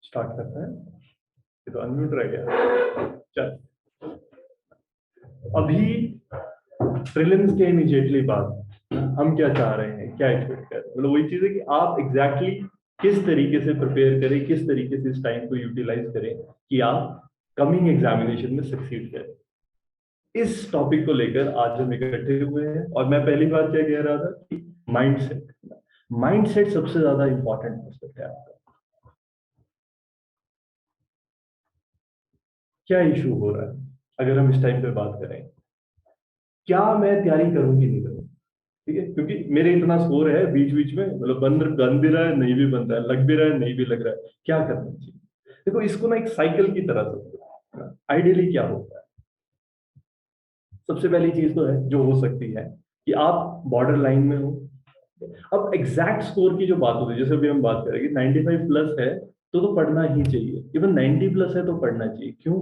Start करता है। ये तो अनम्यूट रह गया। चल, अभी प्रीलिम्स के इमीडिएटली बाद हम क्या चाह रहे हैं, क्या एक्सपेक्ट कर रहे हैं, मतलब वही चीज है कि आप एग्जैक्टली किस तरीके से प्रिपेयर करें, किस तरीके से इस टाइम को यूटिलाइज करें कि आप कमिंग एग्जामिनेशन में सक्सीड करें। इस टॉपिक को लेकर आज हम इकट्ठे हुए हैं और मैं पहली बार क्या कह रहा था कि माइंडसेट। माइंडसेट सबसे ज्यादा इंपॉर्टेंट एस्पेक्ट है आपका। क्या इशू हो रहा है अगर हम इस टाइम पे बात करें, क्या मैं तैयारी करूं कि नहीं करूं। ठीक है, क्योंकि मेरे इतना स्कोर है, बीच बीच में मतलब बन भी रहा है, नहीं भी बन रहा है, लग भी रहा है, नहीं भी लग रहा है, क्या करना चाहिए। देखो, इसको ना एक साइकिल की तरह समझो। आइडियली क्या होता है, सबसे पहली चीज तो है जो हो सकती है कि आप बॉर्डर लाइन में हो। अब एग्जैक्ट स्कोर की जो बात होती है, जैसे अभी हम बात करेंगे 95 प्लस है तो पढ़ना ही चाहिए। इवन 90 प्लस है तो पढ़ना चाहिए। क्यों?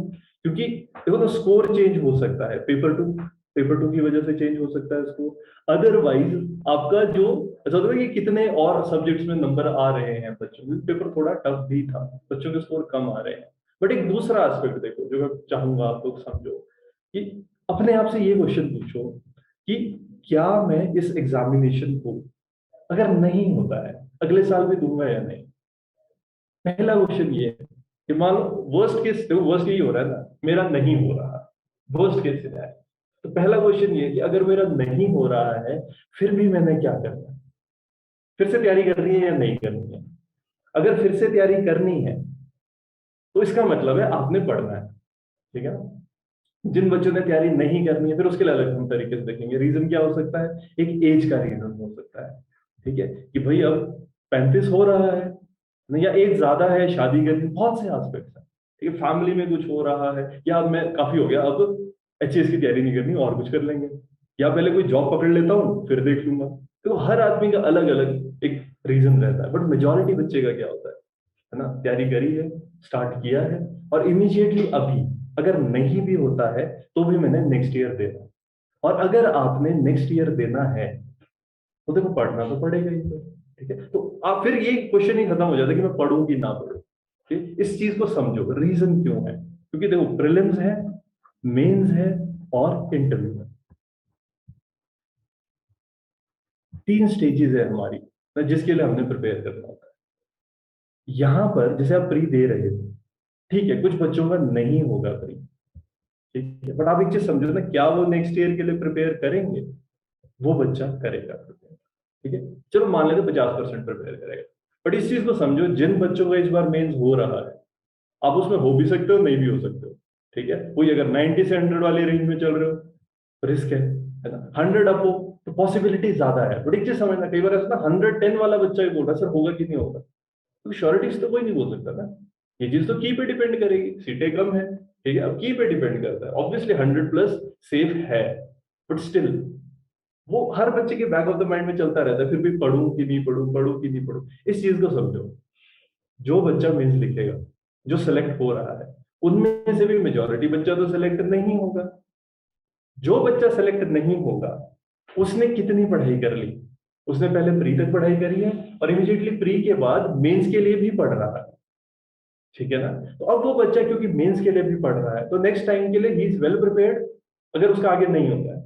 क्योंकि देखो, तो स्कोर चेंज हो सकता है, पेपर टू की वजह से चेंज हो सकता है स्कोर। अदरवाइज आपका जो ऐसा होता है कि कितने और सब्जेक्ट्स में नंबर आ रहे हैं बच्चों के, पेपर थोड़ा टफ भी था, बच्चों के स्कोर कम आ रहे हैं। बट एक दूसरा एस्पेक्ट देखो जो मैं चाहूंगा आप लोग समझो, कि अपने आप से ये क्वेश्चन पूछो कि क्या मैं इस एग्जामिनेशन को, अगर नहीं होता है, अगले साल भी दूंगा या नहीं। पहला क्वेश्चन ये है कि मान लो वर्स्ट केस, देखो वर्स्ट यही हो रहा है ना, मेरा नहीं हो रहा, वर्स्ट केस है। तो पहला क्वेश्चन ये है कि अगर मेरा नहीं हो रहा है फिर भी मैंने क्या करना है, फिर से तैयारी करनी है या नहीं करनी है। अगर फिर से तैयारी करनी है तो इसका मतलब है आपने पढ़ना है। ठीक है ना? जिन बच्चों ने तैयारी नहीं करनी है फिर उसके लिए अलग हम तरीके से देखेंगे। रीजन क्या हो सकता है, एक एज का रीजन हो सकता है। ठीक है, कि भाई अब 35 हो रहा है नहीं, या एज ज्यादा है, शादी करनी, बहुत से एस्पेक्ट्स हैं। ठीक है, फैमिली में कुछ हो रहा है, या अब मैं काफी हो गया, अब एचएएस की तैयारी नहीं करनी और कुछ कर लेंगे, या पहले कोई जॉब पकड़ लेता हूँ फिर देख लूंगा। तो हर आदमी का अलग अलग एक रीजन रहता है। बट मेजोरिटी बच्चे का क्या होता है ना, तैयारी करी है, स्टार्ट किया है, और इमीडिएटली अभी अगर नहीं भी होता है तो भी मैंने नेक्स्ट ईयर देना है। और अगर आपने नेक्स्ट ईयर देना है तो देखो पढ़ना तो पड़ेगा ही तो। ठीक है, तो आप फिर ये क्वेश्चन ही खत्म हो जाता है कि मैं पढ़ूं कि ना पढ़ूं। ठीक? इस चीज को समझो, रीजन क्यों है। क्योंकि देखो, प्रीलिम्स है, मेंस है और इंटरव्यू है। तीन स्टेजेस है हमारी जिसके लिए हमने प्रिपेयर करना होता है। यहां पर जैसे आप प्री दे रहे हो, ठीक है, कुछ बच्चों का नहीं होगा प्री। ठीक है, बट आप एक चीज समझो ना, क्या वो नेक्स्ट ईयर के लिए प्रिपेयर करेंगे? वो बच्चा करेगा प्रिपेयर। ठीक है, चलो मान लेते 50% प्रिपेयर करेगा। बट इस चीज को समझो, जिन बच्चों का इस बार मेंस हो रहा है, आप उसमें हो भी सकते हो, नहीं भी हो सकते हो। ठीक है, कोई अगर 90 से 100 वाली रेंज में चल रहे हो, रिस्क है ना। 100 अप हो तो पॉसिबिलिटी ज्यादा है। बट एक चीज समझना, कई बार ऐसा ना 110 वाला बच्चा ही बोल रहा है सर होगा कि नहीं होगा, तो श्योरिटीज तो कोई नहीं बोल सकता ना। ये चीज तो की पे डिपेंड करेगी, सीटें कम है। ठीक है, अब की पे डिपेंड करता है। ऑब्वियसली 100 प्लस सेफ है, बट स्टिल वो हर बच्चे के बैक ऑफ द माइंड में चलता रहता है, फिर भी पढ़ूं कि नहीं पढ़ूं, पढ़ूं कि नहीं पढ़ूं। इस चीज को समझो, जो बच्चा मेंस लिखेगा, जो सेलेक्ट हो रहा है, उनमें से भी मेजोरिटी बच्चा तो सेलेक्ट नहीं होगा। जो बच्चा सेलेक्ट नहीं होगा उसने कितनी पढ़ाई कर ली, उसने पहले प्री तक पढ़ाई करी है और इमीडिएटली प्री के बाद मेंस के लिए भी पढ़ रहा है। ठीक है ना? तो अब वो बच्चा क्योंकि मेंस के लिए भी पढ़ रहा है तो नेक्स्ट टाइम के लिए ही इज वेल प्रिपेयर्ड, अगर उसका आगे नहीं होता है।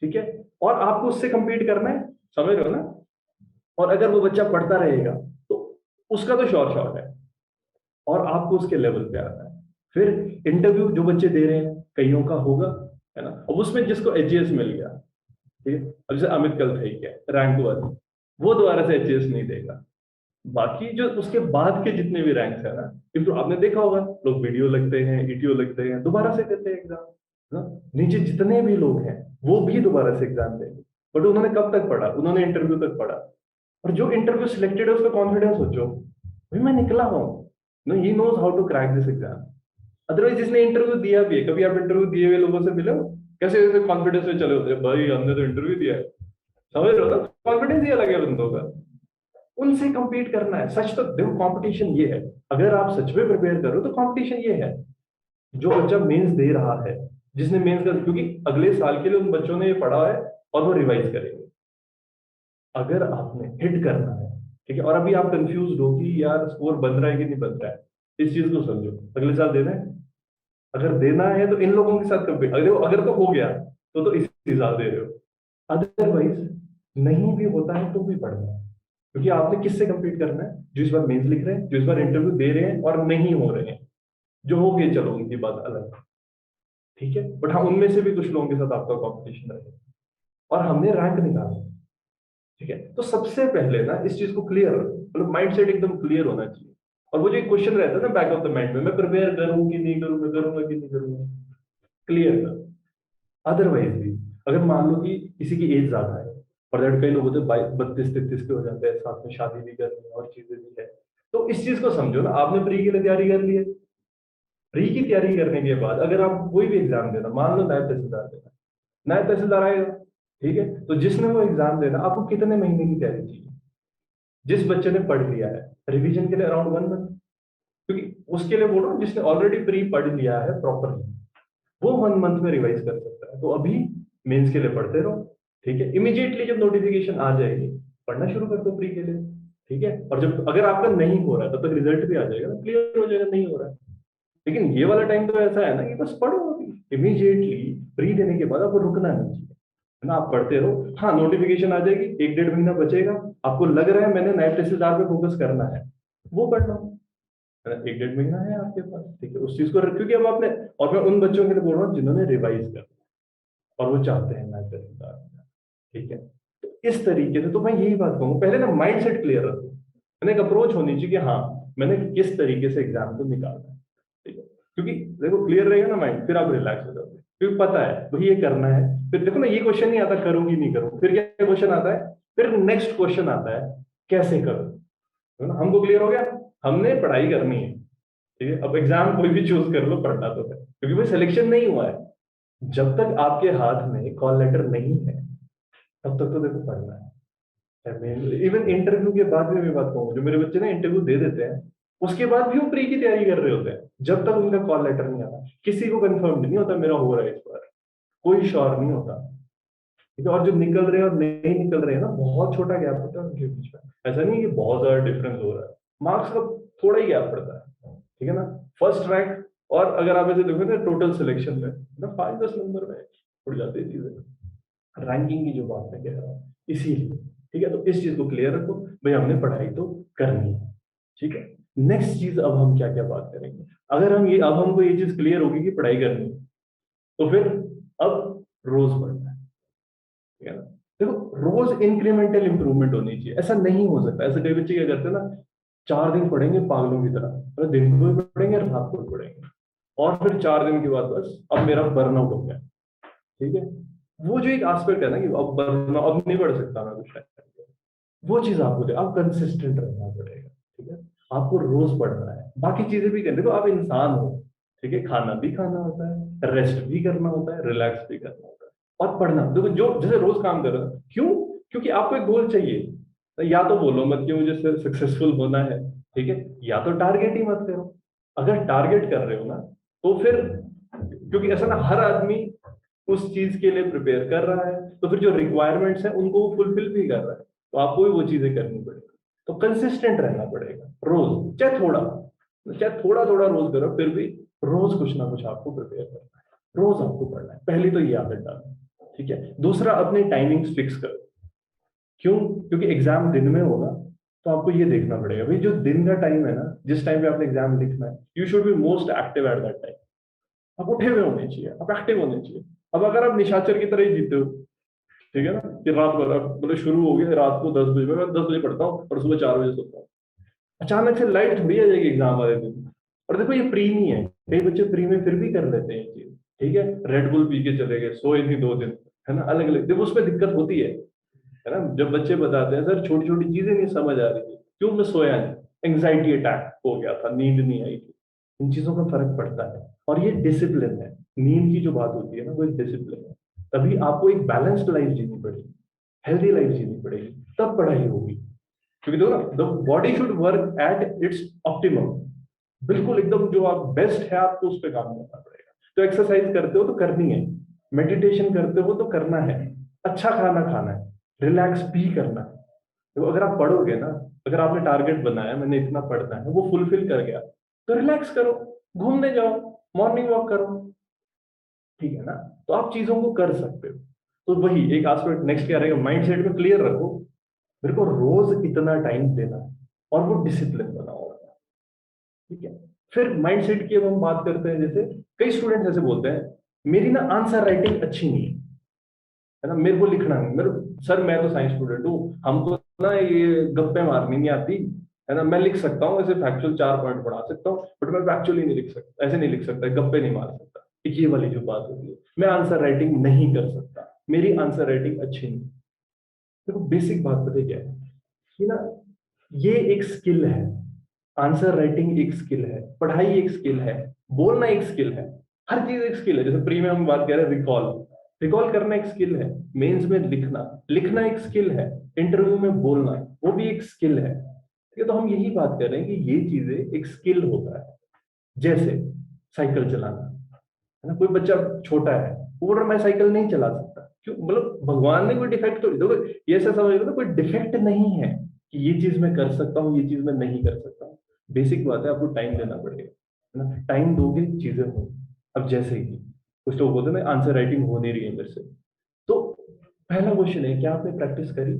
ठीक है, और आपको उससे compete करना है, समझ रहे हो ना। और अगर वो बच्चा पढ़ता रहेगा तो उसका तो श्योर शॉट है, और आपको उसके लेवल पे आना है। फिर इंटरव्यू जो बच्चे दे रहे हैं, कईयों का होगा, है ना। अब उसमें जिसको एचएएस मिल गया, ठीक है, अब जैसे अमित कल था ही क्या, रैंक वन, वो दोबारा से एचएएस नहीं देगा। बाकी जो उसके बाद के जितने भी रैंक्स है ना, किंतु आपने देखा होगा लोग वीडियो लगते हैं, ईटीओ लगते हैं, दोबारा से देते हैं एग्जाम ना। नीचे जितने भी लोग हैं वो भी दोबारा से एग्जाम देंगे। बट उन्होंने कब तक पढ़ा, उन्होंने इंटरव्यू तक पढ़ा। और जो इंटरव्यू सिलेक्टेड है उसका कॉन्फिडेंस सोचो, भाई मैं निकला हूँ, no he knows how to crack this exam. Otherwise जिसने इंटरव्यू दिया भी है, कभी आप इंटरव्यू दिए हुए लोगों से मिले हो, कैसे कैसे कॉन्फिडेंस में चले होते हैं, भाई हमने तो इंटरव्यू दिया है। समझ रहे हो ना, कॉन्फिडेंस ही अलग है बंदों का। उनसे compete करना है। सच तो देखो, कंपटीशन ये है, अगर आप सच में प्रिपेयर करो तो कंपटीशन ये है, जो बच्चा मेंस दे रहा है, जिसने मेंस का, क्योंकि अगले साल के लिए उन बच्चों ने ये पढ़ा है और वो रिवाइज करेंगे। अगर आपने हिट करना है, ठीक है, और अभी आप कंफ्यूज हो कि यार स्कोर बन रहा है कि नहीं बन रहा है, इस चीज को समझो, अगले साल देना है, अगर देना है तो इन लोगों के साथ कंपीट, अगर अगर तो हो गया तो इसी साल दे रहे हो, अदरवाइज नहीं भी होता है तो भी पढ़ना है, क्योंकि आपने किससे कंपीट करना है, जो इस बार मेंस लिख रहे हैं, जो इस बार इंटरव्यू दे रहे हैं और नहीं हो रहे हैं, जो हो गए चलो उनकी बात अलग है, ठीक है, बट हाँ उनमें से भी कुछ लोगों के साथ आपका कॉम्पिटिशन रहेगा और हमने रैंक निकाला, ठीक है। तो सबसे पहले ना इस चीज को क्लियर, मतलब माइंड सेट एकदम क्लियर होना चाहिए, और वो जो एक क्वेश्चन रहता है ना बैक ऑफ द माइंड में, मैं प्रिपेयर करूँ कि नहीं करूँ, मैं करूंगा कि नहीं करूंगा, क्लियर कर। अदरवाइज भी अगर मान लो कि किसी की एज ज्यादा है, और दैट कई लोग होते हैं 32-33 के हो जाते हैं, साथ में शादी भी करनी है और चीजें भी है, तो इस चीज को समझो ना, आपने प्री के लिए तैयारी कर ली है, प्री की तैयारी करने के बाद अगर आप कोई भी एग्जाम देना, मान लो नायब तहसीलदार देना, नायब तहसीलदार आएगा, ठीक है, तो जिसने वो एग्जाम देना, आपको कितने महीने की तैयारी चाहिए, जिस बच्चे ने पढ़ लिया है रिवीजन के लिए अराउंड 1 मंथ, क्योंकि उसके लिए बोल रहा हूँ जिसने ऑलरेडी प्री पढ़ लिया है प्रॉपरली, वो 1 मंथ में रिवाइज कर सकता है, तो अभी मेंस के लिए पढ़ते रहो, ठीक है, इमीडिएटली जब नोटिफिकेशन आ जाएगी पढ़ना शुरू कर दो प्री के लिए, ठीक है, और जब अगर आपका नहीं हो रहा है तब तक रिजल्ट भी आ जाएगा, क्लियर हो जाएगा नहीं हो रहा है, लेकिन ये वाला टाइम तो ऐसा है ना कि बस पढ़ो अभी, इमीडिएटली प्री देने के बाद आपको रुकना नहीं चाहिए, है ना, आप पढ़ते रहो, हाँ नोटिफिकेशन आ जाएगी, 1-1.5 महीना बचेगा, आपको लग रहा है मैंने नायब तहसीलदार पे फोकस करना है, वो कर लो, 1-1.5 महीना है आपके पास, ठीक है, उस चीज को क्योंकि अब आपने, और मैं उन बच्चों के लिए बोल रहा हूँ जिन्होंने रिवाइज कर और वो चाहते हैं नायब तहसीलदार, ठीक है, तो इस तरीके से तो मैं यही बात कहूंगा, पहले ना माइंड सेट क्लियर रखो, मैंने एक अप्रोच होनी चाहिए कि हाँ मैंने किस तरीके से एग्जाम को निकालना है, ठीक है, क्योंकि देखो क्लियर रहेगा ना माइंड, फिर आप रिलैक्स हो जाओगे, क्योंकि पता है वही ये करना है, फिर देखो ना ये क्वेश्चन नहीं आता करूंगी नहीं करूँ, फिर क्या क्वेश्चन आता है, फिर नेक्स्ट क्वेश्चन आता है कैसे करूँ, है ना, हमको क्लियर हो गया, हमने पढ़ाई करनी है, ठीक है, अब एग्जाम कोई भी चूज कर लो, पढ़ना तो है, क्योंकि भाई सिलेक्शन नहीं हुआ है, जब तक आपके हाथ में कॉल लेटर नहीं है तब तक तो देखो पढ़ना है, इवन इंटरव्यू के बाद भी मैं बात कहूँ, जो मेरे बच्चे ना इंटरव्यू दे देते हैं उसके बाद भी वो प्री की तैयारी कर रहे होते हैं, जब तक उनका कॉल लेटर नहीं आता, किसी को कंफर्म नहीं होता मेरा हो रहा है इस बार, कोई श्योर नहीं होता, ठीक है, और जो निकल रहे हैं और नहीं निकल रहे हैं ना, बहुत छोटा गैप होता है उनके बीच में, ऐसा नहीं है कि बहुत ज्यादा डिफरेंस हो रहा है, मार्क्स का थोड़ा ही गैप पड़ता है, ठीक है ना, फर्स्ट रैंक, और अगर आप ऐसे देखो ना टोटल सिलेक्शन में ना 5-10 नंबर में उड़ जाती है चीजें, रैंकिंग की जो बात मैं कह रहा हूँ इसीलिए, ठीक है, तो इस चीज को क्लियर रखो, भाई हमने पढ़ाई तो करनी है, ठीक है। नेक्स्ट चीज अब हम क्या क्या बात करेंगे, अगर हम ये अब हमको ये चीज क्लियर होगी कि पढ़ाई करनी है, तो फिर अब रोज पढ़ना है, ठीक है ना, देखो रोज इंक्रीमेंटल इंप्रूवमेंट होनी चाहिए, ऐसा नहीं हो सकता, ऐसे कई बच्चे क्या करते हैं ना, 4 दिन पढ़ेंगे पागलों की तरह, मतलब दिन को भी पढ़ेंगे रात को भी पढ़ेंगे, और फिर 4 दिन के बाद बस अब मेरा बर्नआउट हो गया, ठीक है, वो जो एक एस्पेक्ट है ना कि अब बर्नआउट, अब नहीं पढ़ सकता मैं कुछ टाइम, वो चीज आपको दे, आप कंसिस्टेंट रहना पड़ेगा, ठीक है, आपको रोज पढ़ना है, बाकी चीजें भी करनी, तो आप इंसान हो, ठीक है, खाना भी खाना होता है, रेस्ट भी करना होता है, रिलैक्स भी करना होता है, और पढ़ना, देखो जो जैसे रोज काम कर रहा है, क्यों, क्योंकि आपको एक गोल चाहिए, या तो बोलो मत कि मुझे सक्सेसफुल होना है, ठीक है, या तो टारगेट ही मत करो, अगर टारगेट कर रहे हो ना तो फिर, क्योंकि ऐसा ना हर आदमी उस चीज के लिए प्रिपेयर कर रहा है, तो फिर जो रिक्वायरमेंट्स है उनको वो फुलफिल भी कर रहा है, तो आपको भी वो चीजें करनी पड़ेगी, तो कंसिस्टेंट रहना पड़ेगा रोज, चाहे थोड़ा थोड़ा रोज करो, फिर भी रोज कुछ ना कुछ आपको प्रिपेयर करना है, रोज आपको पढ़ना है, पहली तो ये आदत डालना, ठीक है, दूसरा अपनी टाइमिंग्स फिक्स करो, क्यों, क्योंकि एग्जाम दिन में होगा, तो आपको ये देखना पड़ेगा भाई जो दिन का टाइम है ना, जिस टाइम पे आपने एग्जाम लिखना है, you should be most active at that time, आप उठे हुए होने चाहिए, आप एक्टिव होने चाहिए, अब अगर आप निशाचर की तरह ही जीते हो, ठीक है ना, कि रात भर मतलब शुरू हो गया रात को 10 बजे, मैं 10 बजे पढ़ता हूँ और सुबह 4 बजे सोता हूँ, अचानक से लाइट थोड़ी आ जाएगी एग्जाम वाले दिन, और देखो ये प्री नहीं है, कई बच्चे प्री में फिर भी कर लेते हैं ये चीज, ठीक है, रेड बुल पी के चले गए, सोए नहीं 2 दिन, है ना, अलग अलग, देखो उसमें दिक्कत होती है ना, जब बच्चे बताते हैं सर छोटी छोटी चीजें नहीं समझ आ रही थी, क्यों, मैं सोया नहीं, एंग्जाइटी अटैक हो गया था, नींद नहीं आई थी, इन चीजों का फर्क पड़ता है, और ये डिसिप्लिन है, नींद की जो बात होती है ना वो एक डिसिप्लिन है, तभी आपको एक बैलेंस्ड लाइफ जीनी पड़ेगी, हेल्दी लाइफ जीनी पड़ेगी, तब पढ़ाई होगी, क्योंकि देखो ना the body should work at its optimum, बिल्कुल एकदम जो आप बेस्ट है आपको उस पर काम करना पड़ेगा, तो एक्सरसाइज करते हो तो करनी है, मेडिटेशन करते हो तो करना है, अच्छा खाना खाना है, रिलैक्स भी करना है, तो अगर आप पढ़ोगे ना, अगर आपने टारगेट बनाया मैंने इतना पढ़ना है, वो फुलफिल कर गया, तो रिलैक्स करो, घूमने जाओ, मॉर्निंग वॉक करो, ठीक है ना। तो आप चीजों को कर सकते हो। तो वही एक एस्पेक्ट नेक्स्ट क्या रहेगा, माइंड सेट में क्लियर रखो, मेरे को रोज इतना टाइम देना है, और वो डिसिप्लिन बनाओ, ठीक है। फिर माइंड सेट की अब हम बात करते हैं, जैसे कई स्टूडेंट्स ऐसे बोलते हैं, मेरी ना आंसर राइटिंग अच्छी नहीं है ना, मेरे को लिखना नहीं, मेरे सर मैं तो साइंस स्टूडेंट हूँ, हमको ना ये गप्पे मारनी नहीं आती है ना, मैं लिख सकता हूँ ऐसे फैक्चुअल 4 पॉइंट पढ़ा सकता हूँ, बट मैं फैक्चुअली नहीं लिख सकता, ऐसे नहीं लिख सकता, गप्पे नहीं मार सकता। एक ये वाली जो बात होती है, मैं आंसर राइटिंग नहीं कर सकता, मेरी आंसर राइटिंग अच्छी नहीं। देखो बेसिक बात पता है क्या है कि ना, ये एक स्किल है, आंसर राइटिंग एक स्किल है, पढ़ाई एक स्किल है, बोलना एक स्किल है, हर चीज एक स्किल है। जैसे प्री में हम बात कर रहे हैं रिकॉल, रिकॉल करना एक स्किल है, मेंस में लिखना, लिखना एक स्किल है, इंटरव्यू में बोलना वो भी एक स्किल है, ठीक है। तो हम यही बात कर रहे हैं कि ये चीजें एक स्किल होता है। जैसे साइकिल चलाना, है ना, कोई बच्चा छोटा है, वो बोल रहा मैं साइकिल नहीं चला सकता, क्यों, मतलब भगवान ने कोई डिफेक्ट तो देखो, ये ऐसा समझ लो ना, कोई डिफेक्ट नहीं है कि ये चीज मैं कर सकता हूँ, ये चीज मैं नहीं कर सकता हूँ। बेसिक बात है, आपको टाइम देना पड़ेगा, है ना, टाइम दोगे चीजें होंगी। अब जैसे कि कुछ लोग बोलते हैं ना आंसर राइटिंग हो नहीं रही है मेरे से, तो पहला क्वेश्चन है क्या आपने प्रैक्टिस करी,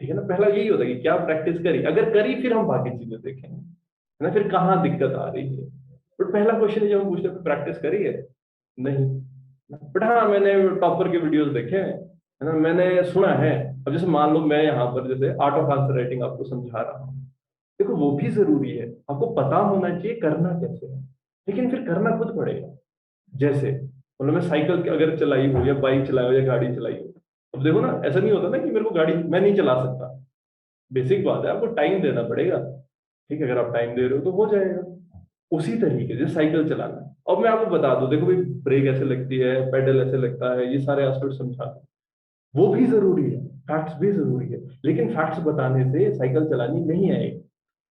ठीक है ना, पहला यही होता है कि क्या प्रैक्टिस करी, अगर करी फिर हम बाकी चीजें देखेंगे, है ना, फिर कहाँ दिक्कत आ रही है। बट पहला क्वेश्चन है जब हम पूछते हैं प्रैक्टिस करी है, नहीं, बट हाँ मैंने टॉपर के वीडियोस देखे हैं, है ना, मैंने सुना है। अब जैसे मान लो मैं यहाँ पर जैसे आर्ट ऑफ आंसर राइटिंग आपको समझा रहा हूँ, देखो वो भी जरूरी है, आपको पता होना चाहिए करना कैसे है, लेकिन फिर करना खुद पड़ेगा। जैसे मतलब मैं साइकिल अगर चलाई हो या बाइक चलाई हो या गाड़ी चलाई हो, अब देखो ना ऐसा नहीं होता ना कि मेरे को गाड़ी मैं नहीं चला सकता, बेसिक बात है आपको टाइम देना पड़ेगा, ठीक है, अगर आप टाइम दे रहे हो तो हो जाएगा। उसी तरीके से साइकिल चलाना है। अब मैं आपको बता दूं, देखो भाई ब्रेक ऐसे लगती है, पेडल ऐसे लगता है, ये सारे एस्पेक्ट समझा दूं, वो भी जरूरी है, फैक्ट्स भी जरूरी है, लेकिन फैक्ट्स बताने से साइकिल चलानी नहीं आएगी।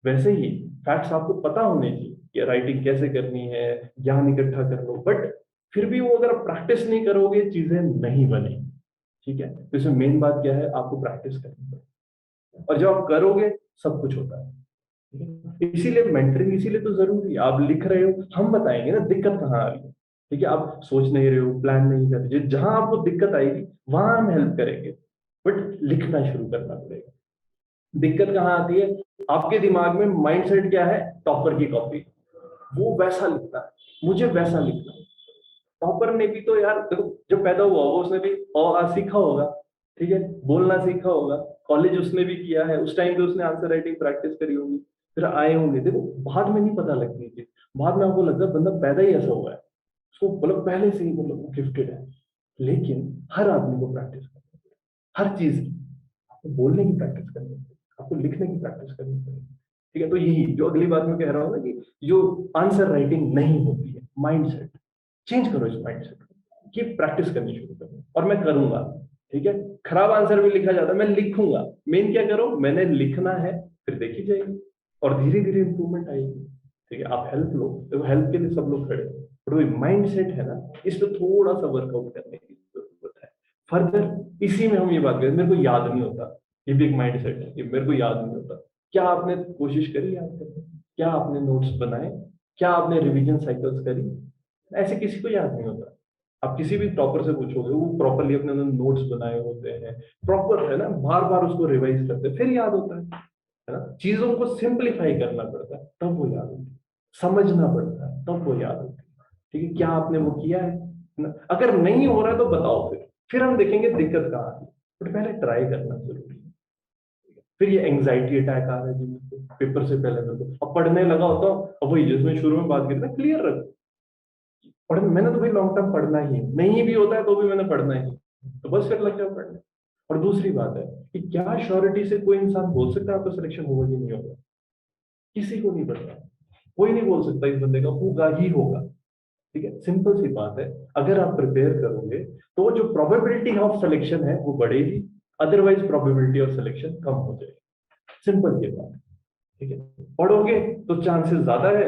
वैसे ही फैक्ट्स आपको पता होने चाहिए कि राइटिंग कैसे करनी है, ज्ञान इकट्ठा कर लो, बट फिर भी वो अगर प्रैक्टिस नहीं करोगे चीजें नहीं बनेगी, ठीक है। तो इसमें मेन बात क्या है, आपको प्रैक्टिस करनी पड़ेगी, और जब आप करोगे सब कुछ होता है, ठीक है? इसीलिए मेंटरिंग इसीलिए तो जरूरी है, आप लिख रहे हो हम बताएंगे ना दिक्कत कहाँ आ रही है, ठीक है, आप सोच नहीं रहे हो, प्लान नहीं कर रहे, जहां आपको दिक्कत आएगी वहां हम हेल्प करेंगे, बट लिखना शुरू करना पड़ेगा। दिक्कत कहाँ आती है, आपके दिमाग में माइंडसेट क्या है, टॉपर की कॉपी, वो वैसा लिखता है, मुझे वैसा लिखना है। टॉपर ने भी तो यार देखो, जब पैदा हुआ होगा उसने भी अ आ सीखा होगा, ठीक है, बोलना सीखा होगा, कॉलेज उसने भी किया है, उस टाइम पे उसने आंसर राइटिंग प्रैक्टिस करी होगी, फिर आए होंगे, देखो बाद में नहीं पता लगती चीज, बाद में आपको लगता है बंदा पैदा ही ऐसा हुआ है, उसको मतलब पहले से ही मतलब गिफ्टेड है। लेकिन हर आदमी को प्रैक्टिस करनी है, हर चीज की, आपको बोलने की प्रैक्टिस करनी है, आपको लिखने की प्रैक्टिस करनी पड़ेगी, ठीक है। तो यही जो अगली बात मैं कह रहा हूँ ना, कि जो आंसर राइटिंग नहीं होती है, माइंडसेट चेंज करो, इस माइंडसेट को कि प्रैक्टिस करनी शुरू करो, और मैं करूंगा, ठीक है। खराब आंसर भी लिखा जाता है, मैं लिखूंगा, मेन क्या करो, मैंने लिखना है, फिर देखी जाएगी, और धीरे धीरे इंप्रूवमेंट आएगी, ठीक है। आप हेल्प लो, देखो हेल्प के लिए सब लोग खड़े हैं, बट वही माइंड सेट है ना, इस पे थोड़ा सा वर्कआउट करने की जरूरत है। फर्दर इसी में हम ये बात करें, मेरे को याद नहीं होता, ये भी एक माइंड सेट है, ये मेरे को याद नहीं होता, क्या आपने कोशिश करी याद करने की? क्या आपने नोट्स बनाए, क्या आपने रिवीजन साइकिल्स करी? ऐसे किसी को याद नहीं होता। आप किसी भी टॉपर से पूछोगे, वो प्रॉपरली अपने नोट्स बनाए होते हैं, प्रॉपर है ना, बार बार उसको रिवाइज करते हैं, फिर याद होता है ना। चीजों को सिंपलीफाई करना पड़ता है तब वो याद होती है, समझना पड़ता है तब वो याद होती है, ठीक है। क्या आपने वो किया है ना, अगर नहीं हो रहा है तो बताओ, फिर हम देखेंगे दिक्कत कहाँ आ रही है, बट पहले ट्राई करना जरूरी है। फिर ये एंग्जाइटी अटैक आ रहा है जी मेरे को, पेपर से पहले मेरे को, अब पढ़ने लगा होता हूँ, अब वही जिसमें शुरू में बात करी ना, क्लियर रख, पढ़ मैंने तो भाई लॉन्ग टर्म पढ़ना ही है, नहीं भी होता है तो भी मैंने पढ़ना ही है, तो बस फिर लग जाओ पढ़ने। और दूसरी बात है कि क्या श्योरिटी से कोई इंसान बोल सकता है आपका सिलेक्शन होगा कि नहीं होगा, किसी को नहीं पता, कोई नहीं बोल सकता इस बंदे का होगा ही होगा, ठीक है। सिंपल सी बात है, अगर आप प्रिपेयर करोगे तो जो प्रोबेबिलिटी ऑफ सिलेक्शन है वो बढ़ेगी, अदरवाइज प्रोबेबिलिटी ऑफ सिलेक्शन कम हो जाएगी, सिंपल ये बात, ठीक है। पढ़ोगे तो चांसेस ज्यादा है,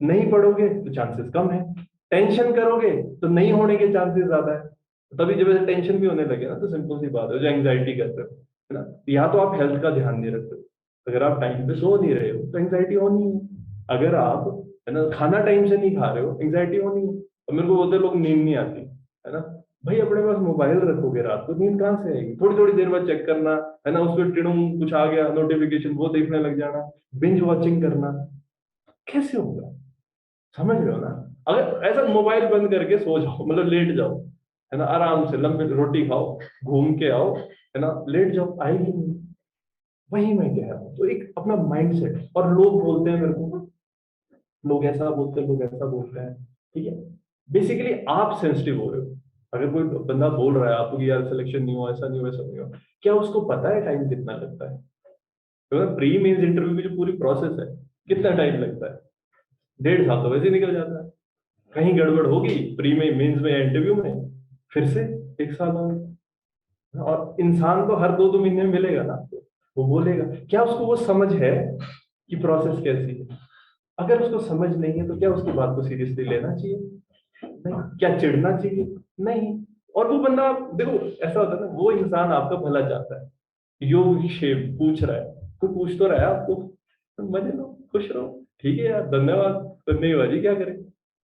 नहीं पढ़ोगे तो चांसेस कम है, टेंशन करोगे तो नहीं होने के चांसेस ज्यादा है। तभी जब ऐसे टेंशन भी होने लगे ना, तो सिंपल सी बात है, जो एंग्जाइटी करते हो, है ना, या तो आप हेल्थ का ध्यान नहीं रखते हो, अगर आप टाइम पे सो नहीं रहे हो तो एंग्जाइटी होनी है, अगर आप है ना, खाना टाइम से नहीं खा रहे हो, एंग्जाइटी होनी है। और मेरे को बोलते हैं लोग नींद नहीं आती, है ना। भाई अपने पास मोबाइल रखोगे रात को, नींद कहाँ से आएगी? थोड़ी थोड़ी देर बाद चेक करना, है ना, उस पर टिड़ुम कुछ आ गया नोटिफिकेशन, वो देखने लग जाना, बिंज वॉचिंग करना, कैसे होगा? समझ रहे हो ना? अगर ऐसा मोबाइल बंद करके सो जाओ, मतलब लेट जाओ, है ना, आराम से लंबी रोटी खाओ, घूम के आओ, है ना, लेट जाओ, आएगी नहीं। वही मैं कह रहा हूँ, तो एक अपना माइंड सेट। और लोग बोलते हैं मेरे को, लोग ऐसा बोलते हैं, लोग ऐसा बोलते हैं, ठीक है। बेसिकली आप सेंसिटिव हो रहे हो। अगर कोई बंदा बोल रहा है आपको कि यार सिलेक्शन नहीं हुआ, ऐसा नहीं हुआ, ऐसा नहीं हुआ, क्या उसको पता है टाइम कितना लगता है? तो प्री मेंस इंटरव्यू की जो पूरी प्रोसेस है, कितना टाइम लगता है? 1.5 साल तो वैसे ही निकल जाता है। कहीं गड़बड़ होगी प्री में, मेंस में या इंटरव्यू में, फिर से 1 साल होगा। और इंसान तो हर 2-2 महीने में मिलेगा ना आपको, वो बोलेगा। क्या उसको वो समझ है कि प्रोसेस कैसी है? अगर उसको समझ नहीं है तो क्या उसकी बात को सीरियसली लेना चाहिए? नहीं। क्या चिढ़ना चाहिए? नहीं। और वो बंदा, देखो ऐसा होता है ना, वो इंसान आपका भला चाहता है, योग शेप पूछ रहा है, तो पूछ तो रहा है आपको, तो मजे लो, खुश रहो, ठीक है यार, धन्यवाद। तो नहीं हुआ जी, क्या करें?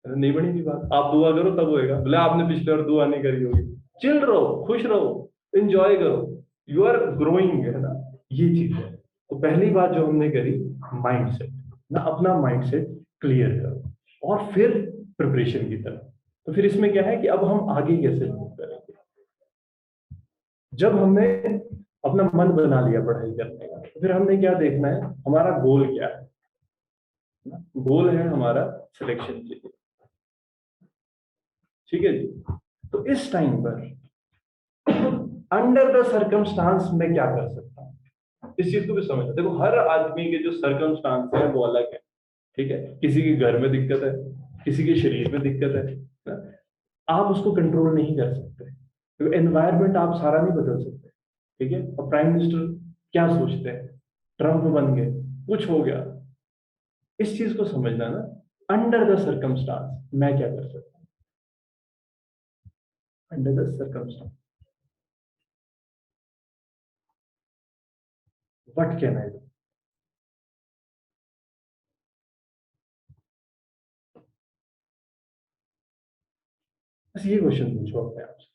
नहीं बनी थी बात, आप दुआ करो तब होएगा। बोले आपने पिछले और दुआ नहीं करी होगी। चिल रहो, खुश रहो, एंजॉय करो, यू आर ग्रोइंग, है ना। ये चीज है। तो पहली बात जो हमने करी, माइंड सेट, ना अपना माइंड सेट क्लियर करो, और फिर प्रिपरेशन की तरफ। तो फिर इसमें क्या है कि अब हम आगे कैसे मूव करेंगे? जब हमने अपना मन बना लिया पढ़ाई करने का, तो फिर हमने क्या देखना है, हमारा गोल क्या है? गोल है हमारा सिलेक्शन के लिए, ठीक है जी। तो इस टाइम पर अंडर द सर्कमस्टांस मैं क्या कर सकता हूँ, इस चीज को भी समझना। देखो हर आदमी के जो सर्कमस्टांस है वो अलग है, ठीक है। किसी के घर में दिक्कत है, किसी के शरीर में दिक्कत है ना? आप उसको कंट्रोल नहीं कर सकते, तो एनवायरनमेंट आप सारा नहीं बदल सकते, ठीक है। और प्राइम मिनिस्टर क्या सोचते हैं, ट्रम्प बन गए, कुछ हो गया, इस चीज को समझना ना। अंडर द सर्कमस्टांस मैं क्या कर सकता हूँ, under the circumstance what can I do. बस ये क्वेश्चन पूछो अपने आप से।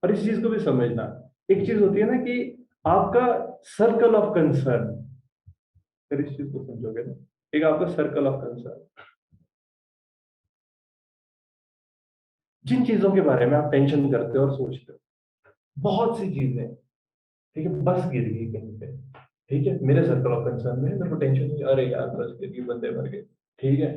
और इस चीज को भी समझना, एक चीज होती है ना कि आपका सर्कल ऑफ कंसर्न, फिर इस चीज को समझोगे ना, एक आपका सर्कल ऑफ कंसर्न, जिन चीजों के बारे में आप टेंशन करते हो और सोचते हो, बहुत सी चीजें, ठीक है। बस गिर गई कहीं पे, ठीक है, मेरे सर्कल ऑफ कंसर्न में मेरे को टेंशन हुई, अरे यार बस गिर गई, बंदे मर गए, ठीक है,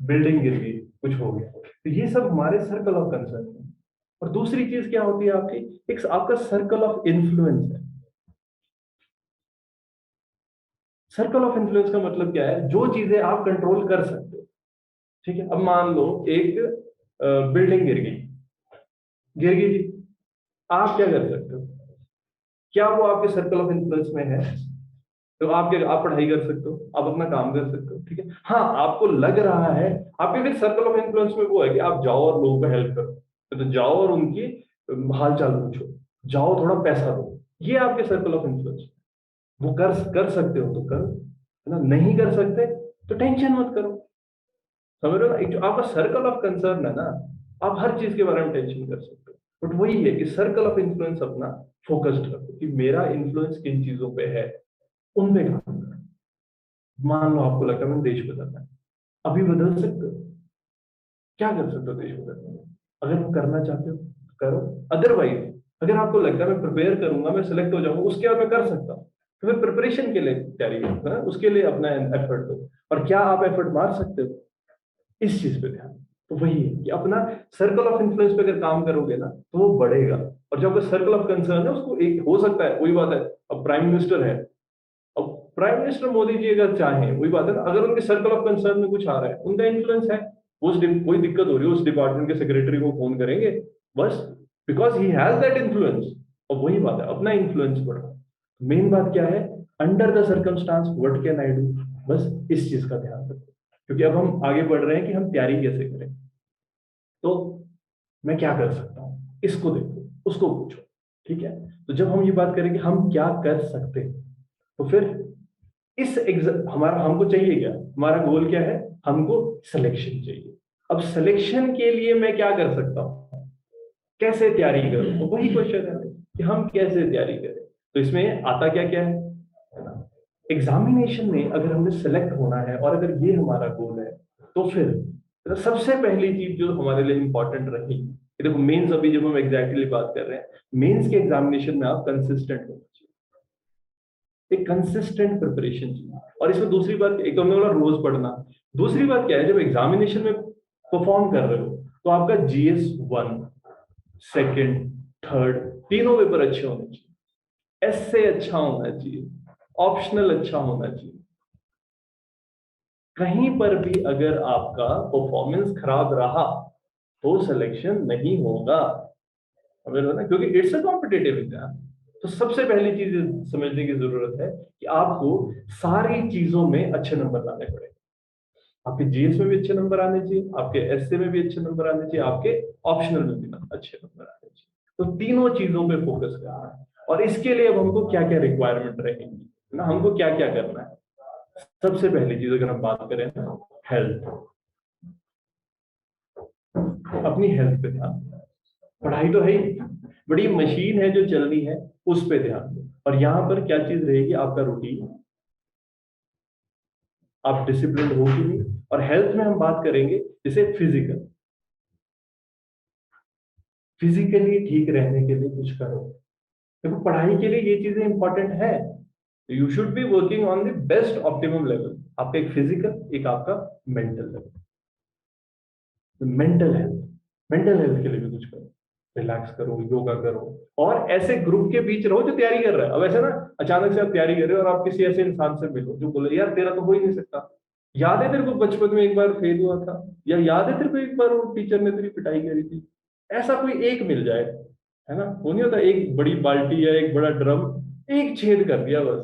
बिल्डिंग गिर गई, कुछ हो गया, तो ये सब हमारे सर्कल ऑफ कंसर्न है। और दूसरी चीज क्या होती है आपकी, एक आपका सर्कल ऑफ इन्फ्लुएंस है। सर्कल ऑफ इन्फ्लुएंस का मतलब क्या है, जो चीजें आप कंट्रोल कर सकते हो, ठीक है। अब मान लो एक बिल्डिंग गिर गई, गिर गई जी, आप क्या कर सकते हो? क्या वो आपके सर्कल ऑफ इन्फ्लुएंस में है? तो आप पढ़ाई कर सकते हो, आप अपना काम कर सकते हो, ठीक है। हाँ, आपको लग रहा है, आपके फिर सर्कल ऑफ इन्फ्लुएंस में वो है कि आप जाओ और लोगों को हेल्प करो, तो जाओ और उनकी हाल चाल पूछो, जाओ थोड़ा पैसा दो, ये आपके सर्कल ऑफ इन्फ्लुएंस। वो कर सकते हो तो करो, है ना, नहीं कर सकते तो टेंशन मत करो। समझ रहे हो ना, एक जो आपका सर्कल ऑफ कंसर्न है ना, आप हर चीज के बारे में टेंशन कर सकते हो, बट वही है कि सर्कल ऑफ इन्फ्लुएंस अपना फोकस्ड रखो कि मेरा इन्फ्लुएंस किन चीजों पे है, उन पे काम करो। मान लो आपको लगता है मैंने देश बदलना है, अभी बदल सकते हो, क्या कर सकते हो देश बदलने में? अगर वो करना चाहते हो तो करो, अदरवाइज अगर आपको लगता है मैं प्रिपेयर करूंगा, मैं सिलेक्ट हो जाऊंगा, उसके बाद मैं कर सकता हूँ, तो फिर प्रिपरेशन के लिए तैयारी करो, है ना? उसके लिए अपना एफर्ट दो। और क्या आप एफर्ट मार सकते हो, इस चीज पे ध्यान। तो वही है कि अपना सर्कल ऑफ इन्फ्लुएंस पे अगर काम करोगे ना, तो वो बढ़ेगा। और जो आपका सर्कल ऑफ कंसर्न है, उसको एक हो सकता है, वही बात है, अब प्राइम मिनिस्टर है, अब प्राइम मिनिस्टर मोदी जी अगर चाहें, वही बात है ना, अगर उनके सर्कल ऑफ कंसर्न में कुछ आ रहा है, उनका इन्फ्लुएंस है, कोई दिक्कत हो रही है, उस डिपार्टमेंट के सेक्रेटरी को फोन करेंगे, बस, because he has that influence. और वही बात है, अपना इन्फ्लुएंस बढ़ा। मेन बात क्या है, under the circumstance what can I do, बस इस चीज का ध्यान रखो। क्योंकि अब हम आगे बढ़ रहे हैं कि हम तैयारी कैसे करें। तो मैं क्या कर सकता हूँ, इसको देखो, उसको पूछो, ठीक है। तो जब हम ये बात करें कि हम क्या कर सकते हैं, तो फिर हमारा हमको चाहिए क्या, हमारा गोल क्या है, हमको सिलेक्शन चाहिए। अब सिलेक्शन के लिए मैं क्या कर सकता हूँ, कैसे तैयारी करूं, तो वही क्वेश्चन है कि हम कैसे तैयारी करें। तो इसमें आता क्या क्या है ना, एग्जामिनेशन में अगर हमने सेलेक्ट होना है और अगर ये हमारा गोल है, तो फिर तो सबसे पहली चीज जो हमारे लिए इंपॉर्टेंट रही, देखो मेंस, अभी जब हम एग्जैक्टली बात कर रहे हैं, मेंस के एग्जामिनेशन में आप कंसिस्टेंट होना चाहिए, एक कंसिस्टेंट प्रिपरेशन चाहिए। और इसमें दूसरी बात, एक तो हमने बोला रोज पढ़ना, दूसरी बात क्या है, जब एग्जामिनेशन में परफॉर्म कर रहे हो तो आपका जीएस 1, सेकंड, थर्ड, तीनों पेपर अच्छे होने चाहिए, एससे अच्छा होना चाहिए, ऑप्शनल अच्छा होना चाहिए। कहीं पर भी अगर आपका परफॉर्मेंस खराब रहा तो सिलेक्शन नहीं होगा, क्योंकि इट्स अ कॉम्पिटेटिव एग्जाम। तो सबसे पहली चीज समझने की जरूरत है कि आपको सारी चीजों में अच्छे नंबर लाने पड़ेंगे। आपके जीएस में भी अच्छे नंबर आने चाहिए, आपके एसए में भी अच्छे नंबर आने चाहिए, आपके ऑप्शनल में भी अच्छे नंबर आने चाहिए। तो तीनों चीजों पे फोकस करना है। और इसके लिए अब हमको क्या क्या रिक्वायरमेंट रहेगी ना, हमको क्या क्या करना है। सबसे पहली चीज अगर हम बात करें ना, हेल्थ, अपनी हेल्थ पे ध्यान देना। पढ़ाई तो है ही, बड़ी मशीन है जो चल रही है, उस पे ध्यान दो। और यहाँ पर क्या चीज रहेगी, आपका रूटीन, आप डिसिप्लिन हो कि नहीं। और हेल्थ में हम बात करेंगे जैसे फिजिकली ठीक रहने के लिए कुछ करो। देखो पढ़ाई के लिए ये चीजें इंपॉर्टेंट है, you should be working on the best optimum level, आपका एक फिजिकल, एक आपका मेंटल लेवल। मेंटल हेल्थ के लिए भी कुछ करो, रिलैक्स करो, योगा करो। और ऐसे ग्रुप के बीच रहो जो तैयारी कर रहा है। अब ऐसे ना, अचानक से आप तैयारी कर रहे हो और आप किसी ऐसे इंसान से मिलो जो बोले यार तेरा तो हो ही नहीं सकता, याद है तेरे को बचपन में एक बार फेल हुआ था, या याद है तेरे को एक बार वो टीचर ने तेरी पिटाई करी थी। ऐसा कोई एक मिल जाए, है ना, वो नहीं होता एक बड़ी बाल्टी या एक बड़ा ड्रम, एक छेद कर दिया बस,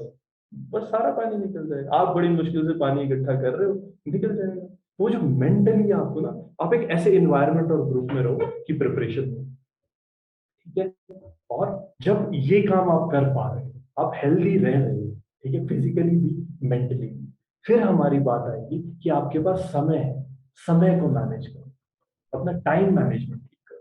बस सारा पानी निकल जाएगा। आप बड़ी मुश्किल से पानी इकट्ठा कर रहे हो, निकल जाएगा। वो जो मेंटली आपको ना, आप एक ऐसे इन्वायरमेंट और ग्रुप में रहो कि प्रिपरेशन हो, ठीक है। और जब ये काम आप कर पा रहे हो, आप हेल्दी रह रहे हो, ठीक है, फिजिकली भी मेंटली भी, फिर हमारी बात आएगी कि आपके पास समय है, समय को मैनेज करो, अपना टाइम मैनेजमेंट ठीक करो।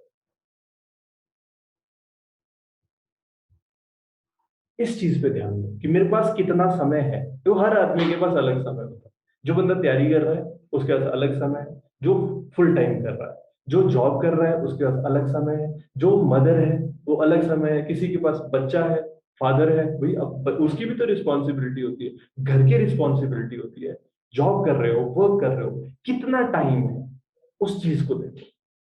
इस चीज पे ध्यान दो कि मेरे पास कितना समय है। तो हर आदमी के पास अलग समय होता है। जो बंदा तैयारी कर रहा है उसके पास अलग समय है, जो फुल टाइम कर रहा है, जो जॉब कर रहा है उसके पास अलग समय है, जो मदर है वो अलग समय है, किसी के पास बच्चा है, फादर है, भाई अब उसकी भी तो रिस्पॉन्सिबिलिटी होती है, घर की रिस्पॉन्सिबिलिटी होती है। जॉब कर रहे हो, वर्क कर रहे हो, कितना टाइम है, उस चीज को देखो,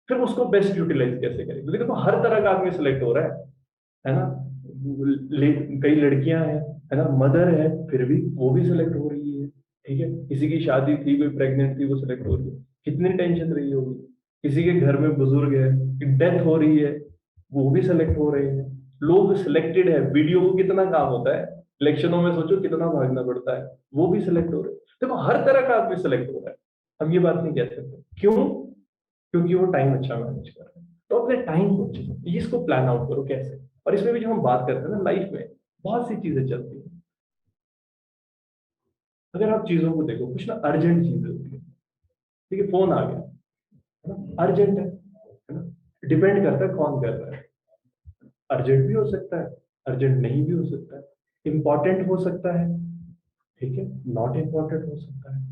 फिर उसको बेस्ट यूटिलाइज कैसे करें। क्योंकि देखो हर तरह का आदमी सिलेक्ट हो रहा है ना। कई लड़कियां हैं, है ना, मदर है, फिर भी वो भी सिलेक्ट हो रही है, ठीक है। किसी की शादी थी, कोई प्रेग्नेंट थी, वो सिलेक्ट हो रही है, कितनी टेंशन रही होगी। किसी के घर में बुजुर्ग है, डेथ हो रही है, वो भी सिलेक्ट हो रहे हैं। लोग सिलेक्टेड है, वीडियो को कितना काम होता है, इलेक्शनों में सोचो कितना भागना पड़ता है, वो भी सिलेक्ट हो रहे हैं। देखो हर तरह का आदमी सिलेक्ट हो रहा है, हम ये बात नहीं कह सकते क्यों, क्योंकि वो टाइम अच्छा मैनेज कर रहे हैं। तो अपने टाइम को अच्छे से इसको प्लान आउट करो कैसे। और इसमें भी जो हम बात करते हैं ना, लाइफ में बहुत सी चीजें चलती हैं। अगर आप चीजों को देखो, कुछ ना अर्जेंट चीजें होती है, ठीक है, फोन आ गया, है ना, अर्जेंट है ना, डिपेंड करता है कौन कर रहा है। अर्जेंट भी हो सकता है, अर्जेंट नहीं भी हो सकता है, इंपॉर्टेंट हो सकता है, ठीक है, नॉट इंपॉर्टेंट हो सकता है।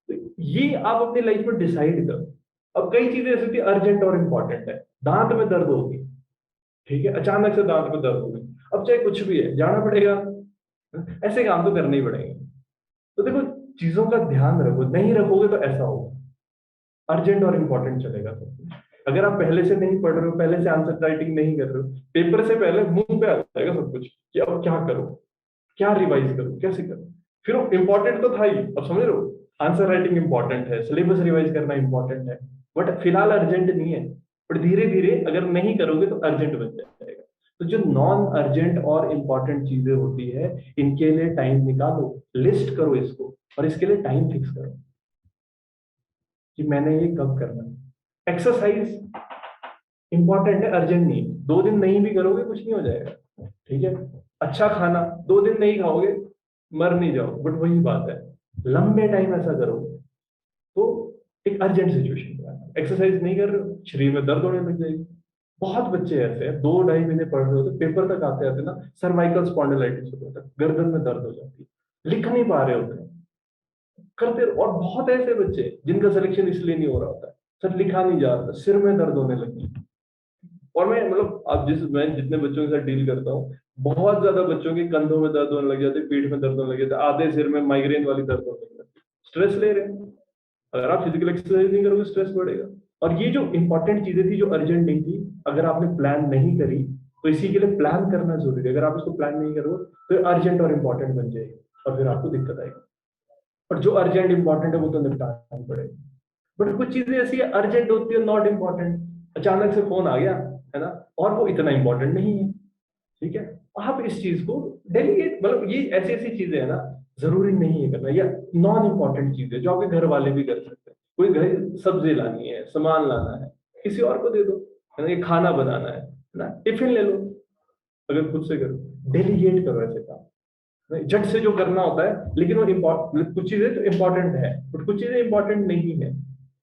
तो ये आप अपनी लाइफ में डिसाइड करो। अब कई चीजें ऐसी होती है अर्जेंट और इंपॉर्टेंट है, दांत में दर्द होगी, ठीक है, अचानक से दांत में दर्द होगी, अब चाहे कुछ भी है जाना पड़ेगा, ऐसे काम तो करने ही पड़ेंगे। तो देखो चीजों का ध्यान रखो, नहीं रखोगे तो ऐसा होगा, अर्जेंट और इंपॉर्टेंट चलेगा सब कुछ। अगर आप पहले से नहीं पढ़ रहे हो, पहले से आंसर राइटिंग नहीं कर रहे हो, पेपर से पहले मुंह पे आ जाएगा सब कुछ कि अब क्या करो, क्या रिवाइज करो, कैसे करो। फिर इंपॉर्टेंट तो था ही, अब समझ रहे हो, आंसर राइटिंग इंपॉर्टेंट है, सिलेबस रिवाइज करना इंपॉर्टेंट है, बट फिलहाल अर्जेंट नहीं है। बट धीरे धीरे अगर नहीं करोगे तो अर्जेंट बन जाएगा। तो जो नॉन अर्जेंट और इंपॉर्टेंट चीजें होती है, इनके लिए टाइम निकालो, लिस्ट करो इसको, और इसके लिए टाइम फिक्स करो कि मैंने ये कब करना है। एक्सरसाइज इंपॉर्टेंट है, अर्जेंट नहीं है, 2 दिन नहीं भी करोगे कुछ नहीं हो जाएगा, ठीक है। अच्छा खाना 2 दिन नहीं खाओगे, मर नहीं जाओ, बट वही बात है, लंबे टाइम ऐसा करोगे तो एक अर्जेंट सिचुएशन में आना। एक्सरसाइज नहीं कर रहे हो, शरीर में दर्द होने लग जाएगी। बहुत बच्चे ऐसे हैं 2 ढाई महीने पढ़ रहे होते, पेपर तक आते आते ना सर्वाइकल स्पॉन्डिलाइटिस हो जाता है, गर्दन में दर्द हो जाती है, लिख नहीं पा रहे होते हैं, करते। और बहुत ऐसे बच्चे जिनका सिलेक्शन इसलिए नहीं हो रहा होता है, सर लिखा नहीं जा रहा, सिर में दर्द होने लगी। और मैं मतलब अब मैं जितने बच्चों के साथ डील करता हूँ, बहुत ज्यादा बच्चों के कंधों में दर्द होने लग जाते, पीठ में दर्द होने लग जाते, आधे सिर में माइग्रेन वाली दर्द होने लग जाती, स्ट्रेस ले रहे हैं। अगर आप फिजिकल एक्सरसाइज नहीं करोगे स्ट्रेस बढ़ेगा। और ये जो इंपॉर्टेंट चीजें थी जो अर्जेंट नहीं थी, अगर आपने प्लान नहीं करी, तो इसी के लिए प्लान करना जरूरी है। अगर आप इसको प्लान नहीं करोगे तो अर्जेंट और इंपॉर्टेंट बन जाएगी, और फिर आपको दिक्कत आएगी। और जो अर्जेंट इंपॉर्टेंट है वो तो निपटाना ही पड़ेगा। बट कुछ चीजें ऐसी अर्जेंट होती है, नॉट इंपॉर्टेंट, अचानक से फोन आ गया, है ना, और वो इतना इंपॉर्टेंट नहीं है। ठीक है, आप इस चीज को डेलीगेट, मतलब ये ऐसी ऐसी चीजें है ना, जरूरी नहीं है करना, या नॉन इंपॉर्टेंट चीजें जो आपके घर वाले भी कर सकते हैं। कोई घर सब्जी लानी है, सामान लाना है, किसी और को दे दो, है ना, ये खाना बनाना है ना, टिफिन ले लो। अगर खुद से करो, डेलीगेट करो ऐसे काम। नहीं, झट से जो करना होता है, लेकिन वो इम्पोर्टेंट, कुछ चीजें तो इंपॉर्टेंट है और कुछ चीजें इंपॉर्टेंट नहीं है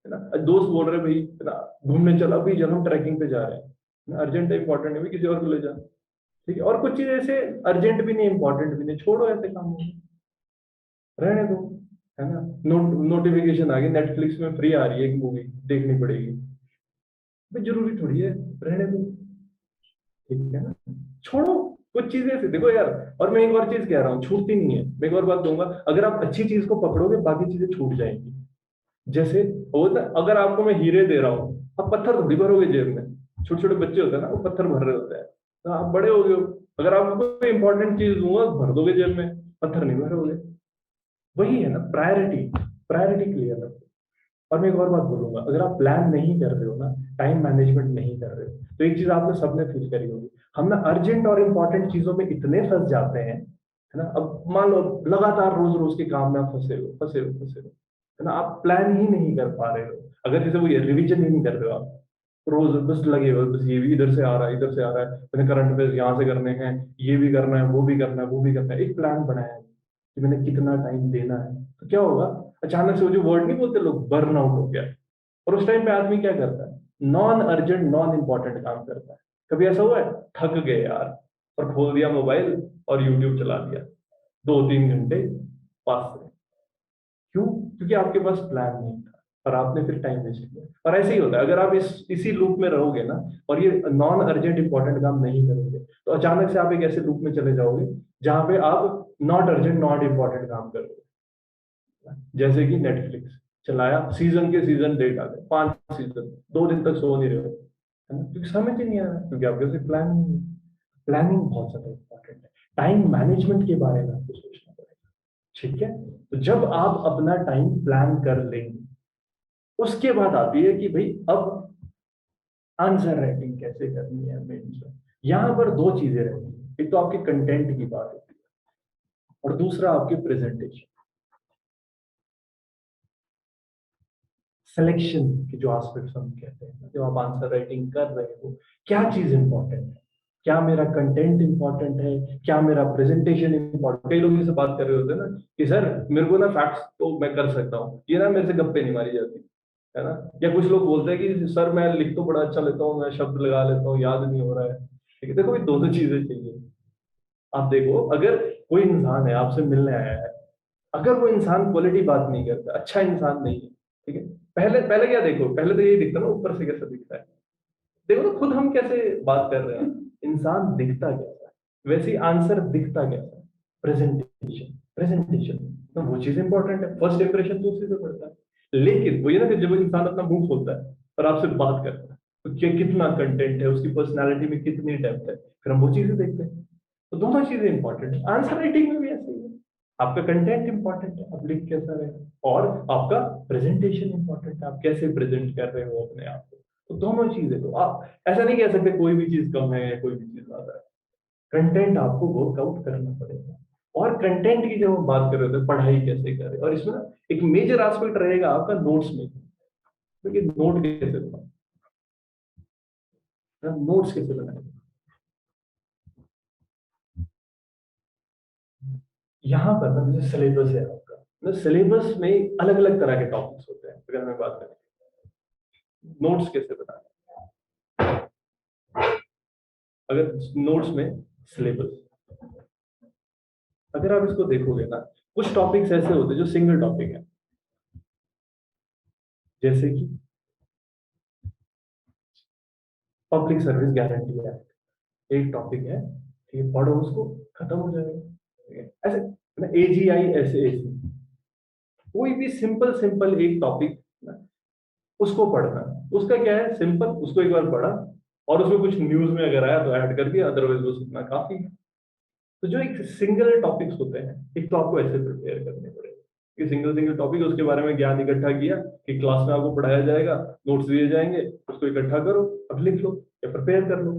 ना। दोस्त बोल रहे भाई, है ना, घूमने चलो, अभी चलो ट्रैकिंग पे जा रहे हैं, अर्जेंट है, इंपॉर्टेंट है, भी किसी और को ले जा। ठीक है, और कुछ चीजें ऐसे अर्जेंट भी नहीं, इंपॉर्टेंट भी नहीं, छोड़ो ऐसे काम को, रहने दो, है ना। नोटिफिकेशन आ गई, नेटफ्लिक्स में फ्री आ रही है एक मूवी, देखनी पड़ेगी, भाई जरूरी थोड़ी है, रहने दो। ठीक है ना, छोड़ो। कुछ चीजें ऐसे देखो यार, और मैं एक और चीज कह रहा हूँ, छूटती नहीं है। मैं एक और बात दूंगा, अगर आप अच्छी चीज को पकड़ोगे बाकी चीजें छूट जाएंगी। जैसे होता है, अगर आपको मैं हीरे दे रहा हूँ, आप पत्थर थोड़ी भरोगे जेब में। छोटे छोटे बच्चे होते हैं ना, वो पत्थर भर रहे होते हैं, तो आप बड़े हो गए हो, अगर आपको कोई इंपॉर्टेंट चीज दूंगा भर दोगे जेब में, पत्थर नहीं भरोगे। वही है ना, प्रायोरिटी, प्रायोरिटी क्लियर रखो। और मैं एक और बात बोलूंगा, अगर आप प्लान नहीं कर रहे हो ना, टाइम मैनेजमेंट नहीं कर रहे हो, तो एक चीज आपने सबने फील करी होगी, हम ना अर्जेंट और इंपॉर्टेंट चीजों में इतने फंस जाते हैं, है ना। अब मान लो लगातार रोज रोज के काम में आप फंसे हो, फंसे हो, फंसे हो, है ना, आप प्लान ही नहीं कर पा रहे हो। अगर जैसे वो रिविजन ही नहीं कर रहे हो आप, रोज बस लगे हो, बस ये भी इधर से आ रहा है, इधर से आ रहा है, मैंने करंट अफेयर्स यहाँ से करने हैं, ये भी करना है, वो भी करना है, वो भी करना है, एक प्लान बनाया है कि मैंने कितना टाइम देना है, तो क्या होगा, अचानक से वो जो वर्ड नहीं बोलते लोग, बर्न आउट हो गया। और उस टाइम पे आदमी क्या करता है, नॉन अर्जेंट नॉन इंपॉर्टेंट काम करता है। कभी ऐसा हुआ है, थक गए यार, और खोल दिया मोबाइल और यूट्यूब चला दिया, 2-3 घंटे पास से। क्यों? क्योंकि आपके पास प्लान नहीं था, और आपने फिर टाइम वेस्ट किया। और ऐसे ही होता है, अगर आप इसी लूप में रहोगे ना, और ये नॉन अर्जेंट इंपॉर्टेंट काम नहीं करोगे, तो अचानक से आप एक ऐसे लूप में चले जाओगे जहां पे आप नॉट अर्जेंट नॉट इंपॉर्टेंट काम करोगे। जैसे कि नेटफ्लिक्स चलाया, सीजन के सीजन डेट आ गए, 5 सीजन, 2 दिन तक सो नहीं रहे हो, है ना, क्योंकि समझ ही नहीं आ रहा, क्योंकि आपके पास प्लान नहीं है। प्लानिंग बहुत ज्यादा इंपॉर्टेंट है, टाइम मैनेजमेंट के बारे में आपको सोचना पड़ेगा। ठीक है, तो जब आप अपना टाइम प्लान कर लेंगे, उसके बाद आती है कि भाई अब आंसर राइटिंग कैसे करनी है मेंस में। यहां पर दो चीजें रहती है, एक तो आपके कंटेंट की बात होती है, और दूसरा आपकी प्रेजेंटेशन, सिलेक्शन के जो एस्पेक्ट्स हम कहते हैं, जब आप आंसर राइटिंग कर रहे हो, क्या चीज इंपॉर्टेंट है, क्या मेरा कंटेंट इंपॉर्टेंट है, क्या मेरा प्रेजेंटेशन इंपॉर्टेंट। कई लोग से बात कर रहे होते हैं ना कि सर मेरे को ना फैक्ट्स तो मैं कर सकता हूँ, ये ना मेरे से गप्पे नहीं मारी जाती, है ना। या कुछ लोग बोलते हैं कि सर मैं लिख तो बड़ा अच्छा लेता हूँ, मैं शब्द लगा लेता हूँ, याद नहीं हो रहा है। ठीक है, देखो ये दोनों चीजें चाहिए। आप देखो, अगर कोई इंसान है आपसे मिलने आया है, अगर वो इंसान क्वालिटी बात नहीं करता, अच्छा इंसान नहीं है, ठीक है, पहले पहले क्या देखो, पहले तो यही दिखता ना ऊपर से कैसा दिखता है। देखो तो खुद हम कैसे बात कर रहे हैं, इंसान दिखता कैसा है, वैसे ही आंसर दिखता कैसा है। प्रेजेंटेशन, प्रेजेंटेशन, तो वो चीज इंपॉर्टेंट है, फर्स्ट इंप्रेशन तो उसी से पड़ता है। लेकिन वो ये ना कि जब इंसान अपना मुंह खोलता है और आपसे बात करता है, तो क्या कितना कंटेंट है, उसकी पर्सनालिटी में कितनी डेप्थ है, फिर हम वो चीजें देखते हैं। तो दोनों चीजें इंपॉर्टेंट है, आंसर राइटिंग में भी ऐसे ही है। आपका कंटेंट इंपॉर्टेंट है, आप लिख कैसा रहे, और आपका प्रेजेंटेशन इंपॉर्टेंट है, आप कैसे प्रेजेंट कर रहे हो अपने आप को। तो दोनों चीजें, तो आप ऐसा नहीं कह सकते कोई भी चीज कम है या कोई भी चीज ज्यादा है। कंटेंट आपको वर्कआउट करना पड़ेगा। और कंटेंट की जब हम बात कर रहे थे, पढ़ाई कैसे करें, और इसमें ना एक मेजर एस्पेक्ट रहेगा आपका नोट्स में, क्योंकि नोट कैसे बनाए, नोट्स कैसे बनाए। यहाँ पर ना जैसे सिलेबस है आपका, ना सिलेबस में अलग अलग तरह के टॉपिक्स होते हैं। अगर मैं बात करें नोट्स कैसे बनाना, अगर नोट्स में सिलेबस, अगर आप इसको देखोगे ना, कुछ टॉपिक्स ऐसे होते हैं जो सिंगल टॉपिक है, जैसे कि पब्लिक सर्विस गारंटी एक्ट, एक टॉपिक है, ठीक है, पढ़ो उसको, खत्म हो जाएगा। ठीक है, ऐसे एजीआई ऐसे ऐसे कोई भी सिंपल सिंपल एक टॉपिक उसको पढ़ना, उसका क्या है, सिंपल, उसको एक बार पढ़ा और उसमें कुछ न्यूज में अगर आया तो ऐड कर दिया, अदरवाइज वो सुनना काफी है। तो जो एक सिंगल टॉपिक्स होते हैं, एक तो आपको ऐसे प्रिपेयर करने पड़ेगा कि सिंगल सिंगल टॉपिक, उसके बारे में ज्ञान इकट्ठा किया कि क्लास में आपको पढ़ाया जाएगा, नोट्स दिए जाएंगे, उसको इकट्ठा करो, अब लिख लो या प्रिपेयर कर लो।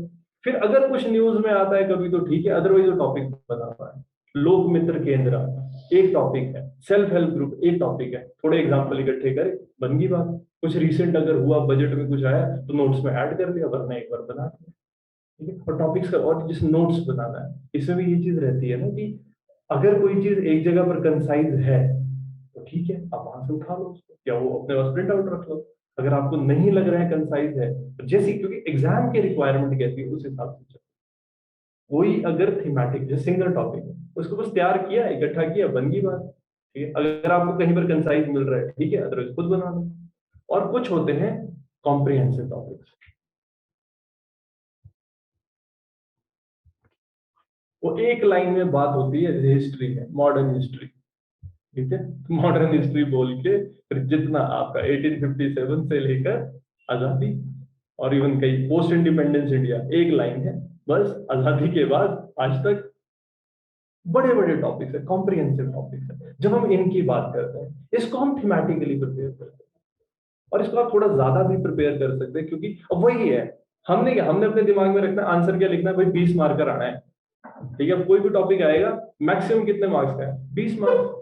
फिर अगर कुछ न्यूज में आता है कभी तो ठीक है, अदरवाइज वो टॉपिक बना हुआ है। लोक मित्र केंद्र एक टॉपिक है, सेल्फ हेल्प ग्रुप एक टॉपिक है, थोड़े एग्जाम्पल इकट्ठे करे, बन गई बात। कुछ रिसेंट अगर हुआ, बजट में कुछ आया तो नोट्स में ऐड कर दिया, वरना एक बार बना दिया। ठीक है, और टॉपिक्स का, और जिस नोट्स बनाना है, इसमें भी ये चीज रहती है ना कि अगर कोई चीज एक जगह पर कंसाइज है तो ठीक है, आप वहां से उठा लो उसको, या वो अपने पास प्रिंट आउट रख लो। अगर आपको नहीं लग रहा है कंसाइज है, तो जैसे क्योंकि एग्जाम की रिक्वायरमेंट कहती है उस हिसाब से चलो। कोई अगर थीमेटिक जैसे सिंगल टॉपिक है, उसको बस तैयार किया, इकट्ठा किया, बन गई बात। ठीक है, अगर आपको कहीं पर कंसाइज मिल रहा है ठीक है, अदरवाइज खुद बना लो। और कुछ होते हैं कॉम्प्रिहेंसिव टॉपिक्स, वो एक लाइन में बात होती है, जैसे हिस्ट्री है, मॉडर्न हिस्ट्री, ठीक है, मॉडर्न हिस्ट्री बोल के फिर जितना आपका 1857 से लेकर आजादी, और इवन कई पोस्ट इंडिपेंडेंस इंडिया, एक लाइन है बस, आजादी के बाद आज तक। बड़े बड़े टॉपिक्स है, कॉम्प्रिहेंसिव टॉपिक्स है। जब हम इनकी बात करते हैं, इसको हम थीमेटिकली प्रिपेयर करते हैं, और इसको आप थोड़ा ज्यादा भी प्रिपेयर कर सकते हैं, क्योंकि अब वही है, हमने क्या, हमने अपने दिमाग में रखना है आंसर क्या लिखना है भाई, 20 मार्कर आना है। ठीक है, अब कोई भी टॉपिक आएगा, मैक्सिमम कितने मार्क्स का है, 20 मार्क्स।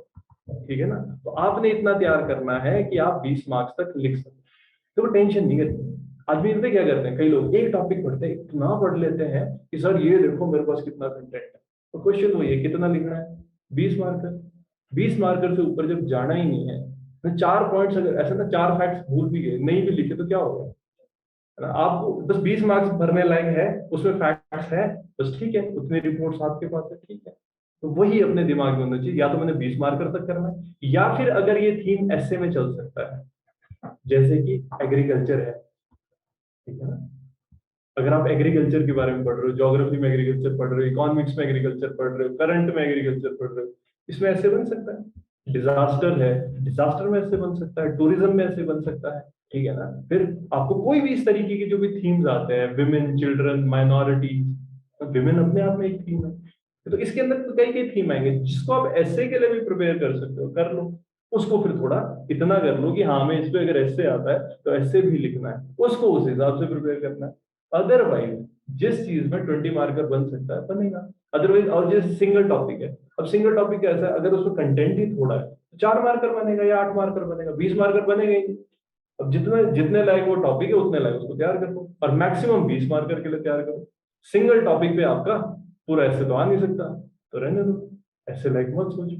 ठीक है ना, तो आपने इतना तैयार करना है कि आप 20 मार्क्स तक लिख सकें, तो वो टेंशन नहीं करते। आदमी इसमें क्या करते हैं, कई लोग एक टॉपिक पढ़ते हैं, इतना पढ़ लेते हैं कि सर ये देखो मेरे पास कितना कंटेंट है। तो क्वेश्चन वो ये, कितना लिखना है, 20 मार्कर। 20 मार्कर से ऊपर जब जाना ही नहीं है, तो 4 पॉइंट्स, अगर ऐसा ना 4 फैक्ट्स भूल भी गए, नहीं भी लिखे, तो क्या होगा, है ना, आपको बस 20 मार्क्स भरने लायक है, उसमें फैक्ट्स है, बस ठीक है, उतनी रिपोर्ट्स आपके पास है, ठीक है। तो वही अपने दिमाग में होना चाहिए, या तो मैंने 20 मार्कर तक करना है, या फिर अगर ये थीम ऐसे में चल सकता है, जैसे कि एग्रीकल्चर है, ठीक है ना, अगर आप एग्रीकल्चर के बारे में पढ़ रहे हो, ज्योग्राफी में एग्रीकल्चर पढ़ रहे हो, इकोनॉमिक्स में एग्रीकल्चर पढ़ रहे हो, करंट में एग्रीकल्चर पढ़ रहे हो, इसमें ऐसे बन सकता है। डिजास्टर है, डिजास्टर में ऐसे बन सकता है, टूरिज्म में ऐसे बन सकता है। ठीक है ना, फिर आपको कोई भी इस तरीके के जो भी थीम्स आते हैं, विमेन, चिल्ड्रन, माइनॉरिटी, विमेन अपने आप में एक थीम है, तो इसके अंदर तो कई कई थीम आएंगे, जिसको आप ऐसे के लिए भी प्रिपेयर कर सकते हो, कर लो। उसको फिर थोड़ा इतना कर लो कि हाँ, हमें इस पे अगर ऐसे आता है तो ऐसे भी लिखना है, उसको उस हिसाब से प्रिपेयर करना है। अदरवाइज जिस चीज में 20 मार्कर बन सकता है बनेगा, अदरवाइज, और जैसे सिंगल टॉपिक है, अब सिंगल टॉपिक कैसा है, अगर उसमें कंटेंट ही थोड़ा है तो 4 मार्कर बनेगा या 8 मार्कर बनेगा, 20 मार्कर बनेगा ही नहीं। अब जितने जितने लायक वो टॉपिक है उतने लायक उसको तैयार कर लो, और मैक्सिमम 20 मार्कर के लिए तैयार करो। सिंगल टॉपिक पे आपका पूरा ऐसे तो आ नहीं सकता, तो रहने दो, ऐसे लायक मत सोचो।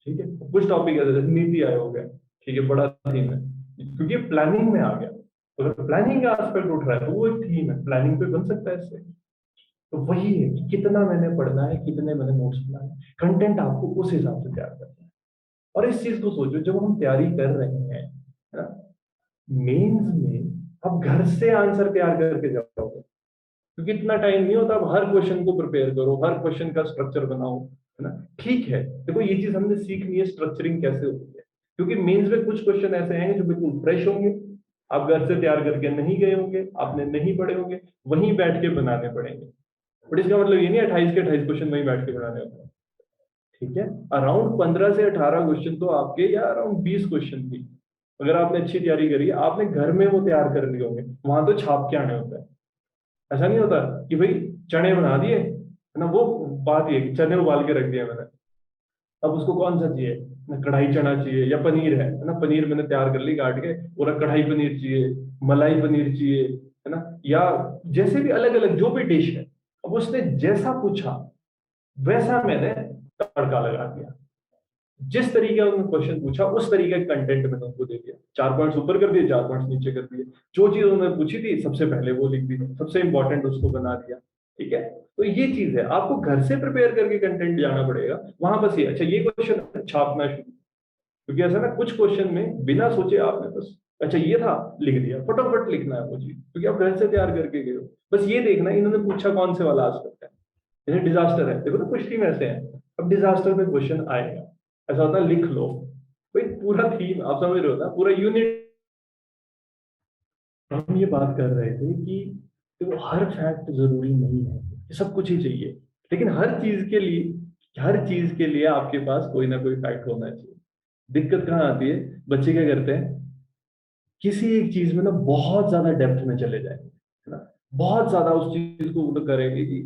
ठीक है, कुछ टॉपिक है जैसे नीति आयोग है, ठीक है, बड़ा थीम है, क्योंकि प्लानिंग में आ गया, तो अगर प्लानिंग का एस्पेक्ट उठ रहा है तो वो एक थीम है, प्लानिंग पे बन सकता है इससे। तो वही है कि कितना मैंने पढ़ना है, कितने मैंने नोट्स बनाने हैं, कंटेंट आपको उस हिसाब से तैयार करना है। और इस चीज को सोचो, जब हम तैयारी कर रहे हैं, है ना, मेंस में आप घर से आंसर तैयार करके जाओगे, क्योंकि इतना टाइम नहीं होता, अब हर क्वेश्चन को प्रिपेयर करो, हर क्वेश्चन का स्ट्रक्चर बनाओ, है ना। ठीक है, देखो ये चीज हमने सीखनी है, स्ट्रक्चरिंग कैसे होती है, क्योंकि मेंस में कुछ क्वेश्चन ऐसे आएंगे जो बिल्कुल फ्रेश होंगे, आप घर से तैयार करके नहीं गए होंगे, आपने नहीं पढ़े होंगे, वहीं बैठ के बनाने पड़ेंगे। बट इसका मतलब ये नहीं 28 के 28 क्वेश्चन वहीं बैठ के बनाने होते हैं। ठीक है, अराउंड 15 से 18 क्वेश्चन तो आपके, या अराउंड 20 क्वेश्चन भी, अगर आपने अच्छी तैयारी करी, आपने घर में वो तैयार कर लिए होंगे, वहां तो छाप के आने होते हैं। ऐसा नहीं होता कि भाई चने बना दिए, है ना, वो बात ये कि चने उबाल के रख दिया मैंने, अब उसको कौन सा चाहिए, ना कढ़ाई चना चाहिए या पनीर है ना, पनीर मैंने तैयार कर ली काट के, पूरा कढ़ाई पनीर चाहिए, मलाई पनीर चाहिए, है ना, या जैसे भी अलग अलग जो भी डिश है, अब उसने जैसा पूछा वैसा मैंने तड़का लगा दिया। जिस तरीके का उन्होंने क्वेश्चन पूछा उस तरीके का कंटेंट मैंने उनको दे दिया, 4 पॉइंट्स ऊपर कर दिए, 4 पॉइंट्स नीचे कर दिए। जो चीज उन्होंने पूछी थी सबसे पहले वो लिख दी, सबसे इंपॉर्टेंट उसको बना दिया। ठीक है, तो ये चीज है, आपको घर से प्रिपेयर करके कंटेंट जाना पड़ेगा वहां। बस ये अच्छा, ये क्वेश्चन छापना शुरू, क्योंकि ऐसा ना कुछ क्वेश्चन में बिना सोचे आपने बस अच्छा ये था लिख दिया, फटाफट लिखना है वो चीज, क्योंकि आप घर से तैयार करके गए हो। बस ये देखना इन्होंने पूछा कौन से वाला आस्पेक्ट है। जैसे डिजास्टर है, देखो ना कुछ थीम ऐसे है, अब डिजास्टर में क्वेश्चन आएगा, ऐसा होता है लिख लो भाई पूरा थीम, आप समझ रहे हो ना, पूरा यूनिट। हम ये बात कर रहे थे कि देखो हर फैक्ट जरूरी नहीं है कि सब कुछ ही चाहिए, लेकिन हर चीज के लिए आपके पास कोई ना कोई फैक्ट होना चाहिए। दिक्कत कहाँ आती है, बच्चे क्या करते हैं, किसी एक चीज में ना बहुत ज्यादा डेप्थ में चले जाएंगे, है ना, बहुत ज्यादा उस चीज को मतलब करेंगे कि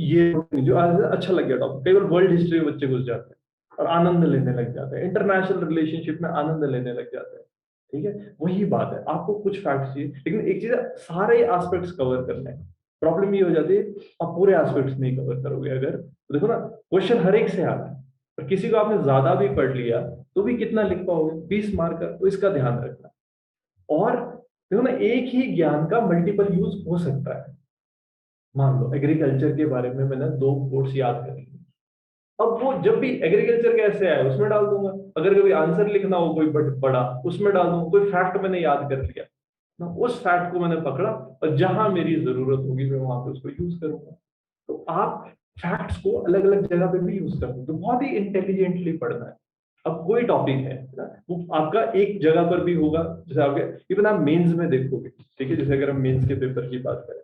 ये जो अच्छा लग गया टॉपिक, कई बार वर्ल्ड हिस्ट्री में बच्चे घुस जाते हैं और आनंद लेने लग जाते हैं, इंटरनेशनल रिलेशनशिप में आनंद लेने लग जाते हैं। ठीक है, वही बात है, आपको कुछ फैक्ट्स चाहिए, लेकिन एक चीज है, सारे एस्पेक्ट्स कवर करने हैं। प्रॉब्लम ये हो जाती है, आप पूरे एस्पेक्ट्स नहीं कवर करोगे अगर, तो देखो ना क्वेश्चन हर एक से आता है, और किसी को आपने ज्यादा भी पढ़ लिया तो भी कितना लिख पाओगे, 20 मार्क का, तो इसका ध्यान रखना। और देखो ना, एक ही ज्ञान का मल्टीपल यूज हो सकता है। मान लो एग्रीकल्चर के बारे में मैंने 2 कोर्स याद कर लिए, अब वो जब भी एग्रीकल्चर कैसे आए उसमें डाल दूंगा, अगर कभी आंसर लिखना हो कोई बड़ा उसमें डाल दूंगा, कोई फैक्ट मैंने याद कर लिया ना, उस फैक्ट को मैंने पकड़ा और जहां मेरी जरूरत होगी मैं वहां पे उसको यूज करूंगा। तो आप फैक्ट्स को अलग अलग जगह पे भी यूज कर सकते हो, तो बहुत ही इंटेलिजेंटली पढ़ना है। अब कोई टॉपिक है ना, वो आपका एक जगह पर भी होगा, जैसे आपके इवन आप मेंस में देखोगे, ठीक है, जैसे अगर हम मेंस के पेपर की बात करें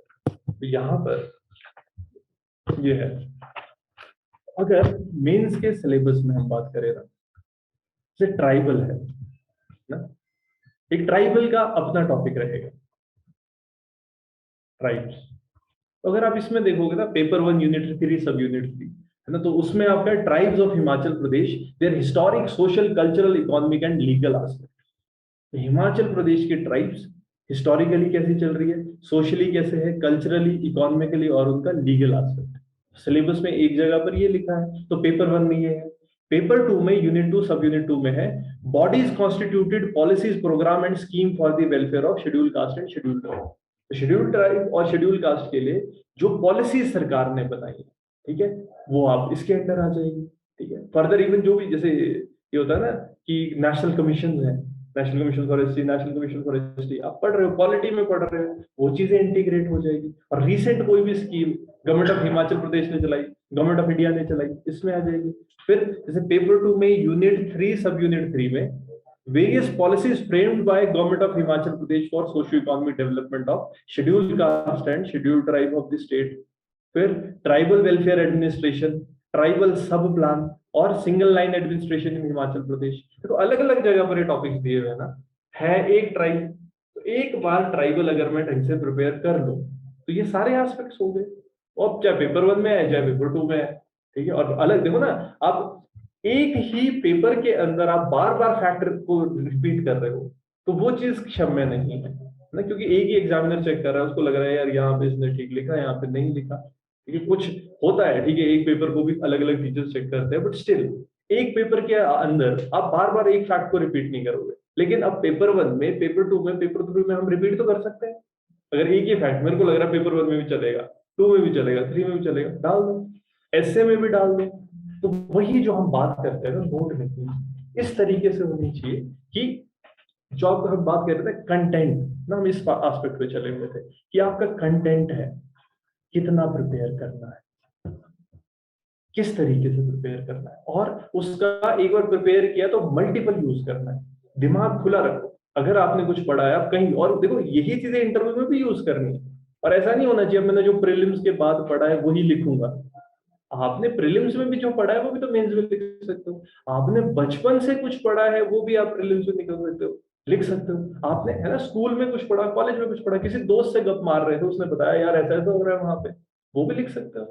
तो यहाँ पर ये है, अगर मेंस के सिलेबस में हम बात करें ना, जैसे ट्राइबल है ना, एक ट्राइबल का अपना टॉपिक रहेगा, ट्राइब्स। तो अगर आप इसमें देखोगे ना, पेपर 1 यूनिट 3 सब यूनिट 3 है ना, तो उसमें आपका tribes of Himachal Pradesh, their historic social cultural economic and legal aspect. Himachal Pradesh की ट्राइब्स हिस्टोरिकली कैसी चल रही है, सोशली कैसे है, कल्चरली इकोनॉमिकली, और उनका लीगल एस्पेक्ट। सिलेबस में एक जगह पर ये लिखा है, तो पेपर 1 में ये है। पेपर 2 में यूनिट 2 सब यूनिट 2 में है, bodies constituted policies programme and scheme for the welfare of schedule caste and schedule tribe. Schedule tribe और शेड्यूल कास्ट के लिए जो पॉलिसी सरकार ने बनाई है, ठीक है, वो आप इसके अंदर आ जाएगी। ठीक है, फर्दर इवन जो भी जैसे ये होता है ना कि नेशनल कमीशन है, national commission for history, national commission for history आप पढ़ रहे हो, पॉलिटी में पढ़ रहे हो, वो चीजें इंटीग्रेट हो जाएगी। और रिसेंट कोई भी स्कीम गवर्नमेंट ऑफ हिमाचल प्रदेश ने चलाई, गवर्नमेंट ऑफ इंडिया ने चलाई, इसमें आ जाएगी। फिर जैसे पेपर 2 में यूनिट 3 सब यूनिट 3 में various policies framed by government of Himachal Pradesh for socio-economic development of scheduled caste and scheduled tribe of the state। फिर ट्राइबल वेलफेयर एडमिनिस्ट्रेशन, ट्राइबल सब प्लान, और single line administration in Himachal Pradesh. तो अलग अलग जगह पर ये टॉपिक्स दिए हुए हैं ना, है एक ट्राइब, तो एक बार ट्राइबल अगर मैं ढंग से प्रिपेयर कर लूं तो ये सारे एस्पेक्ट्स हो गए, और चाहे पेपर 1 में है चाहे पेपर 2 में है। ठीक है, और अलग देखो ना, आप एक ही पेपर के अंदर आप बार बार फैक्टर को रिपीट कर रहे हो, तो वो चीज क्षम्य नहीं है ना, क्योंकि एक ही एग्जामिनर चेक कर रहा है, उसको लग रहा है यार यहाँ पे इसने ठीक लिखा, यहाँ पे नहीं लिखा। क्योंकि कुछ होता है, ठीक है, एक पेपर को भी अलग अलग टीचर्स चेक करते हैं, बट स्टिल एक पेपर के अंदर आप बार बार एक फैक्ट को रिपीट नहीं करोगे। लेकिन अब पेपर 1 में, पेपर 2 में, पेपर 3 में हम रिपीट तो कर सकते हैं। अगर एक ही फैक्ट मेरे को लग रहा है पेपर 1 में भी चलेगा, 2 में भी चलेगा, 3 में भी चलेगा, डाल दो, ऐसे में भी डाल दो। तो वही जो हम बात करते हैं ना, नोट मेकिंग इस तरीके से होनी चाहिए कि जो आपको हम बात कर रहे थे कंटेंट ना, हम इस एस्पेक्ट पे चले हुए थे कि आपका कंटेंट है, कितना प्रिपेयर करना है, किस तरीके से प्रिपेयर करना है, और उसका एक बार प्रिपेयर किया तो मल्टीपल यूज करना है। दिमाग खुला रखो, अगर आपने कुछ पढ़ा है आप कहीं और देखो, यही चीजें इंटरव्यू में भी यूज करनी है। और ऐसा नहीं होना चाहिए मैंने जो प्रीलिम्स के बाद पढ़ा है वही लिखूंगा। आपने प्रीलिम्स में भी जो पढ़ा है वो भी तो मेंस में लिख सकते हो। आपने बचपन से कुछ पढ़ा है वो भी आप प्रीलिम्स में निकल सकते हो, लिख सकते हो। आपने है ना स्कूल में कुछ पढ़ा, कॉलेज में कुछ पढ़ा, किसी दोस्त से गप मार रहे थे, उसने बताया यार ऐसा ऐसा हो रहा है वहां पे, वो भी लिख सकते हो।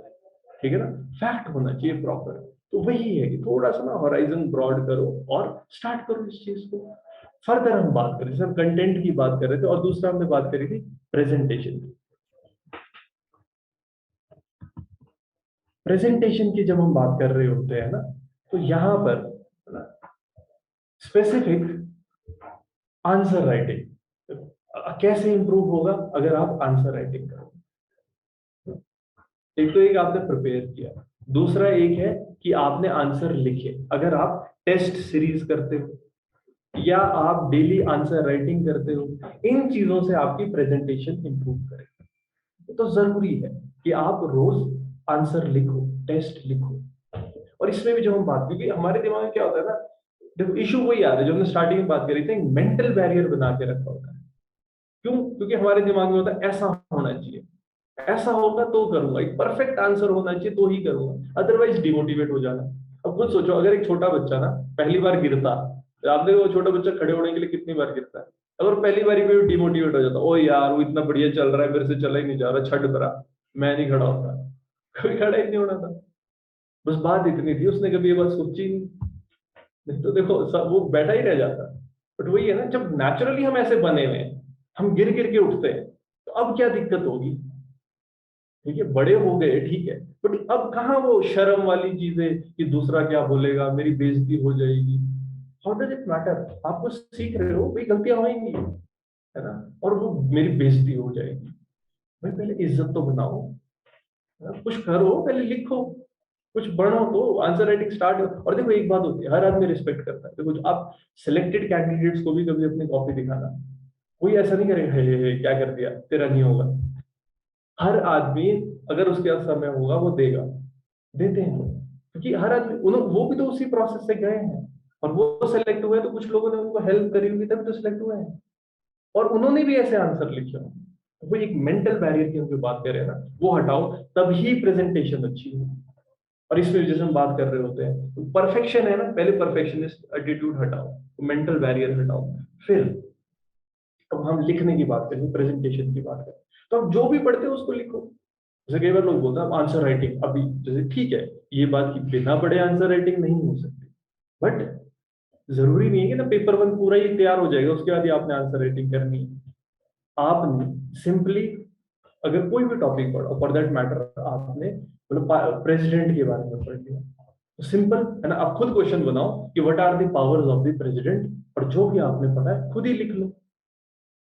ठीक है ना, फैक्ट होना चाहिए प्रॉपर। तो वही है कि थोड़ा सा ना होराइजन ब्रॉड करो और स्टार्ट करो इस चीज को। फर्दर हम बात करें, जैसे हम कंटेंट की बात कर रहे थे, और दूसरा हमने बात करी थी प्रेजेंटेशन की। प्रेजेंटेशन की जब हम बात कर रहे होते हैं ना, तो यहां पर स्पेसिफिक आंसर राइटिंग कैसे इंप्रूव होगा अगर आप आंसर राइटिंग करो। एक तो एक आपने प्रिपेयर किया, दूसरा एक है कि आपने आंसर लिखे। अगर आप टेस्ट सीरीज करते हो या आप डेली आंसर राइटिंग करते हो, इन चीजों से आपकी प्रेजेंटेशन इंप्रूव करेगी। तो जरूरी है कि आप रोज आंसर लिखो, टेस्ट लिखो। और इसमें भी जब हम बात, क्योंकि हमारे दिमाग में क्या होता है ना, देखो इशू वही आता है जो हमने स्टार्टिंग में बात करी थी, मेंटल बैरियर बना के रखा होता है। क्यों? क्योंकि हमारे दिमाग में होता है ऐसा होना चाहिए, ऐसा होगा तो करूंगा, एक परफेक्ट आंसर होना चाहिए तो ही करूंगा, अदरवाइज डिमोटिवेट हो जाना। अब खुद सोचो, अगर एक छोटा बच्चा ना पहली बार गिरता, तो आपने वो छोटा बच्चा खड़े होने के लिए कितनी बार गिरता है, अगर पहली बार ही डिमोटिवेट हो जाता, ओ यार वो इतना बढ़िया चल रहा है, मेरे से चला ही नहीं जा रहा, छट भरा, मैं नहीं खड़ा होता, कभी खड़ा ही नहीं होना था। बस बात इतनी थी, उसने कभी ये बात सोची नहीं, तो देखो सब वो बैठा ही रह जाता। बट वही है ना, जब नेचुरली हम ऐसे बने हुए हैं, हम गिर गिर के उठते हैं, तो अब क्या दिक्कत होगी? ठीक है, बड़े हो गए ठीक है, बट अब कहाँ वो शर्म वाली चीजें कि दूसरा क्या बोलेगा, मेरी बेइज्जती हो जाएगी। How does it matter? आप कुछ सीख रहे हो, भाई गलतियां होंगी, है ना, और वो मेरी बेइज्जती हो जाएगी। भाई पहले इज्जत तो बनाओ, है ना? कुछ करो, पहले लिखो, कुछ बढ़ो तो आंसर राइटिंग स्टार्ट हो। और देखो एक बात होती है, हर आदमी रिस्पेक्ट करता है। देखो जो आप सिलेक्टेड कैंडिडेट्स को भी कभी अपनी कॉपी दिखाना, कोई ऐसा नहीं करेगा, हे, क्या कर दिया, तेरा नहीं होगा। हर आदमी अगर उसके पास समय होगा वो देगा, देते हैं लोग, क्योंकि हर आदमी वो भी तो उसी प्रोसेस से गए हैं, और वो सेलेक्ट हुए तो कुछ लोगों ने उनको हेल्प करी होगी तभी तो सिलेक्ट हुए हैं, और उन्होंने भी ऐसे आंसर लिखे हों। तो वो एक मेंटल बैरियर की हम जो बात कर रहे हैं ना, वो हटाओ, तभी प्रेजेंटेशन अच्छी होगी। और इसमें जैसे हम बात कर रहे होते हैं, तो परफेक्शन है ना, पहले परफेक्शनिस्ट एटीट्यूड हटाओ, मेंटल बैरियर हटाओ, फिर अब हम लिखने की बात करें, प्रेजेंटेशन की बात करें, तो आप जो भी पढ़ते हो उसको लिखो। जैसे कई बार लोग बोलते हैं आंसर राइटिंग, अभी जैसे ठीक है, ये बात की बिना पढ़े आंसर राइटिंग नहीं हो सकती, बट जरूरी नहीं है कि ना पेपर वन पूरा ही तैयार हो जाएगा उसके बाद ही आपने आंसर राइटिंग करनी है। आपने सिंपली अगर कोई भी टॉपिक पढ़ो, फॉर दैट मैटर आपने मतलब प्रेसिडेंट के बारे में पढ़ लिया, तो सिंपल है ना, आप खुद क्वेश्चन बनाओ कि what are the powers of the president, और जो भी आपने पढ़ा है खुद ही लिख लो,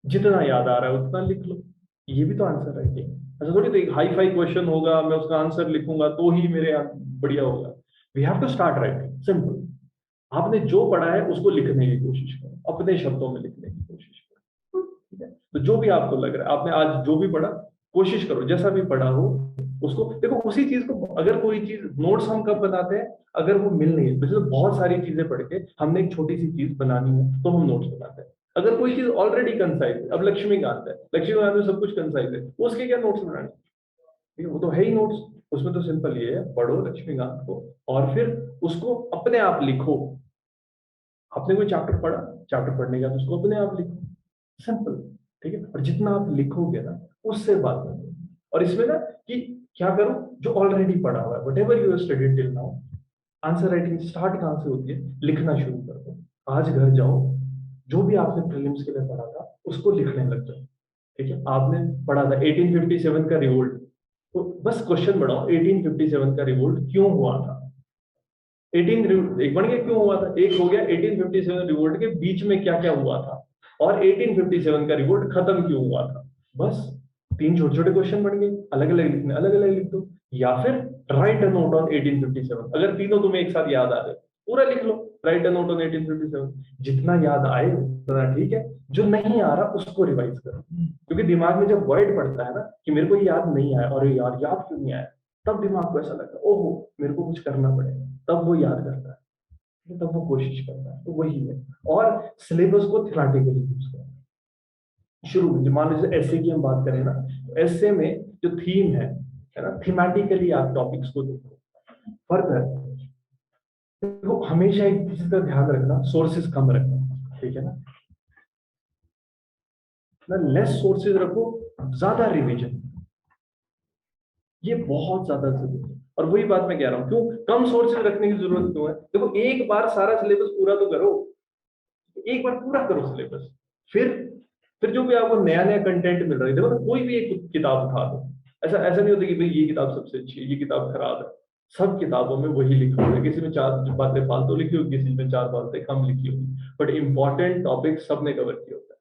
जितना याद आ रहा है उतना लिख लो। ये भी तो आंसर राइटिंग है। ऐसा थोड़ी तो एक हाई फाई क्वेश्चन होगा, मैं उसका आंसर लिखूंगा तो ही मेरे बढ़िया होगा। We have to start writing simple. आपने जो पढ़ा है उसको लिखने की कोशिश करो, अपने शब्दों में लिखने की कोशिश करो, ठीक है? तो जो भी आपको लग रहा है, आपने आज जो भी पढ़ा, कोशिश करो जैसा भी पढ़ा हो उसको देखो, उसी चीज को, अगर कोई चीज नोट्स हम कब बनाते हैं, अगर वो मिल नहीं है, मतलब बहुत सारी चीजें पढ़ के हमने एक छोटी सी चीज बनानी है तो हम नोट्स बनाते हैं। अगर कोई चीज ऑलरेडी कंसाइज है, अब लक्ष्मीकांत है, लक्ष्मीकांत में सब कुछ कंसाइज है, उसके क्या नोट्स बनाने? ठीक है, वो तो है ही नोट्स। उसमें तो सिंपल ये है, पढ़ो लक्ष्मीकांत को और फिर उसको अपने आप लिखो। आपने कोई चैप्टर पढ़ा, चैप्टर पढ़ने के बाद उसको अपने आप लिखो, सिंपल। ठीक है, और जितना आप लिखोगे ना, उससे बात करो। और इसमें ना कि क्या करो, जो ऑलरेडी पढ़ा हुआ है, what ever you studied till now, answer writing start कहाँ से होती है? लिखना शुरू कर दो। आज घर जाओ, जो भी आपने प्रीलिम्स के लिए पढ़ा था उसको लिखने लग जाओ। ठीक है, आपने पढ़ा था 1857 का रिवोल्ट, तो बस क्वेश्चन बढ़ाओ, 1857 का रिवोल्ट क्यों हुआ था? 18 एक बन गया क्यों हुआ था, एक हो गया 1857 रिवोल्ट के बीच में क्या क्या हुआ था, और 1857 का रिवोल्ट खत्म क्यों हुआ था। बस तीन छोटे छोटे क्वेश्चन बन गए, अलग अलग लिखने, अलग अलग लिख दो। या फिर राइट अ नोट ऑन 1857, अगर तीनों तुम्हें एक साथ याद आ जाए पूरा लिख लो, राइट अ नोट ऑन 1857। जितना याद आए उतना ठीक है, जो नहीं आ रहा उसको रिवाइज करो, क्योंकि दिमाग में जब वर्ड पड़ता है ना कि मेरे को याद नहीं आया, और यार याद क्यों नहीं आया, तब दिमाग को ऐसा लगता है ओहो मेरे को कुछ करना पड़ेगा, तब वो याद करता है, तब वो कोशिश करता है। तो वही है। और सिलेबस को थीमेटिकली यूज करना, शुरू में मान लीजिए एसए की हम बात करें ना, तो एसए में जो थीम है ना, थीमेटिकली आप टॉपिक्स को देखो। फर्दर देखो, हमेशा एक चीज का ध्यान रखना, सोर्सेज कम रखना, ठीक है ना, लेस सोर्सेज रखो, ज्यादा रिवीजन, ये बहुत ज्यादा जरूरी है। और वही बात मैं कह रहा हूँ, क्यों कम सोर्सेज रखने की जरूरत क्यों है? देखो एक बार सारा सिलेबस पूरा तो करो, एक बार पूरा करो सिलेबस, फिर फिर जो भी आपको नया नया कंटेंट मिल रहा है, देखो ना, कोई भी एक किताब उठा दो, ऐसा ऐसा नहीं होता कि भाई ये किताब सबसे अच्छी है, ये किताब खराब है। सब किताबों में वही लिखा हुआ है, किसी में 4 बातें फालतू लिखी होगी, किसी में 4 बातें कम लिखी होगी, बट इंपॉर्टेंट टॉपिक सबने कवर किया होता है।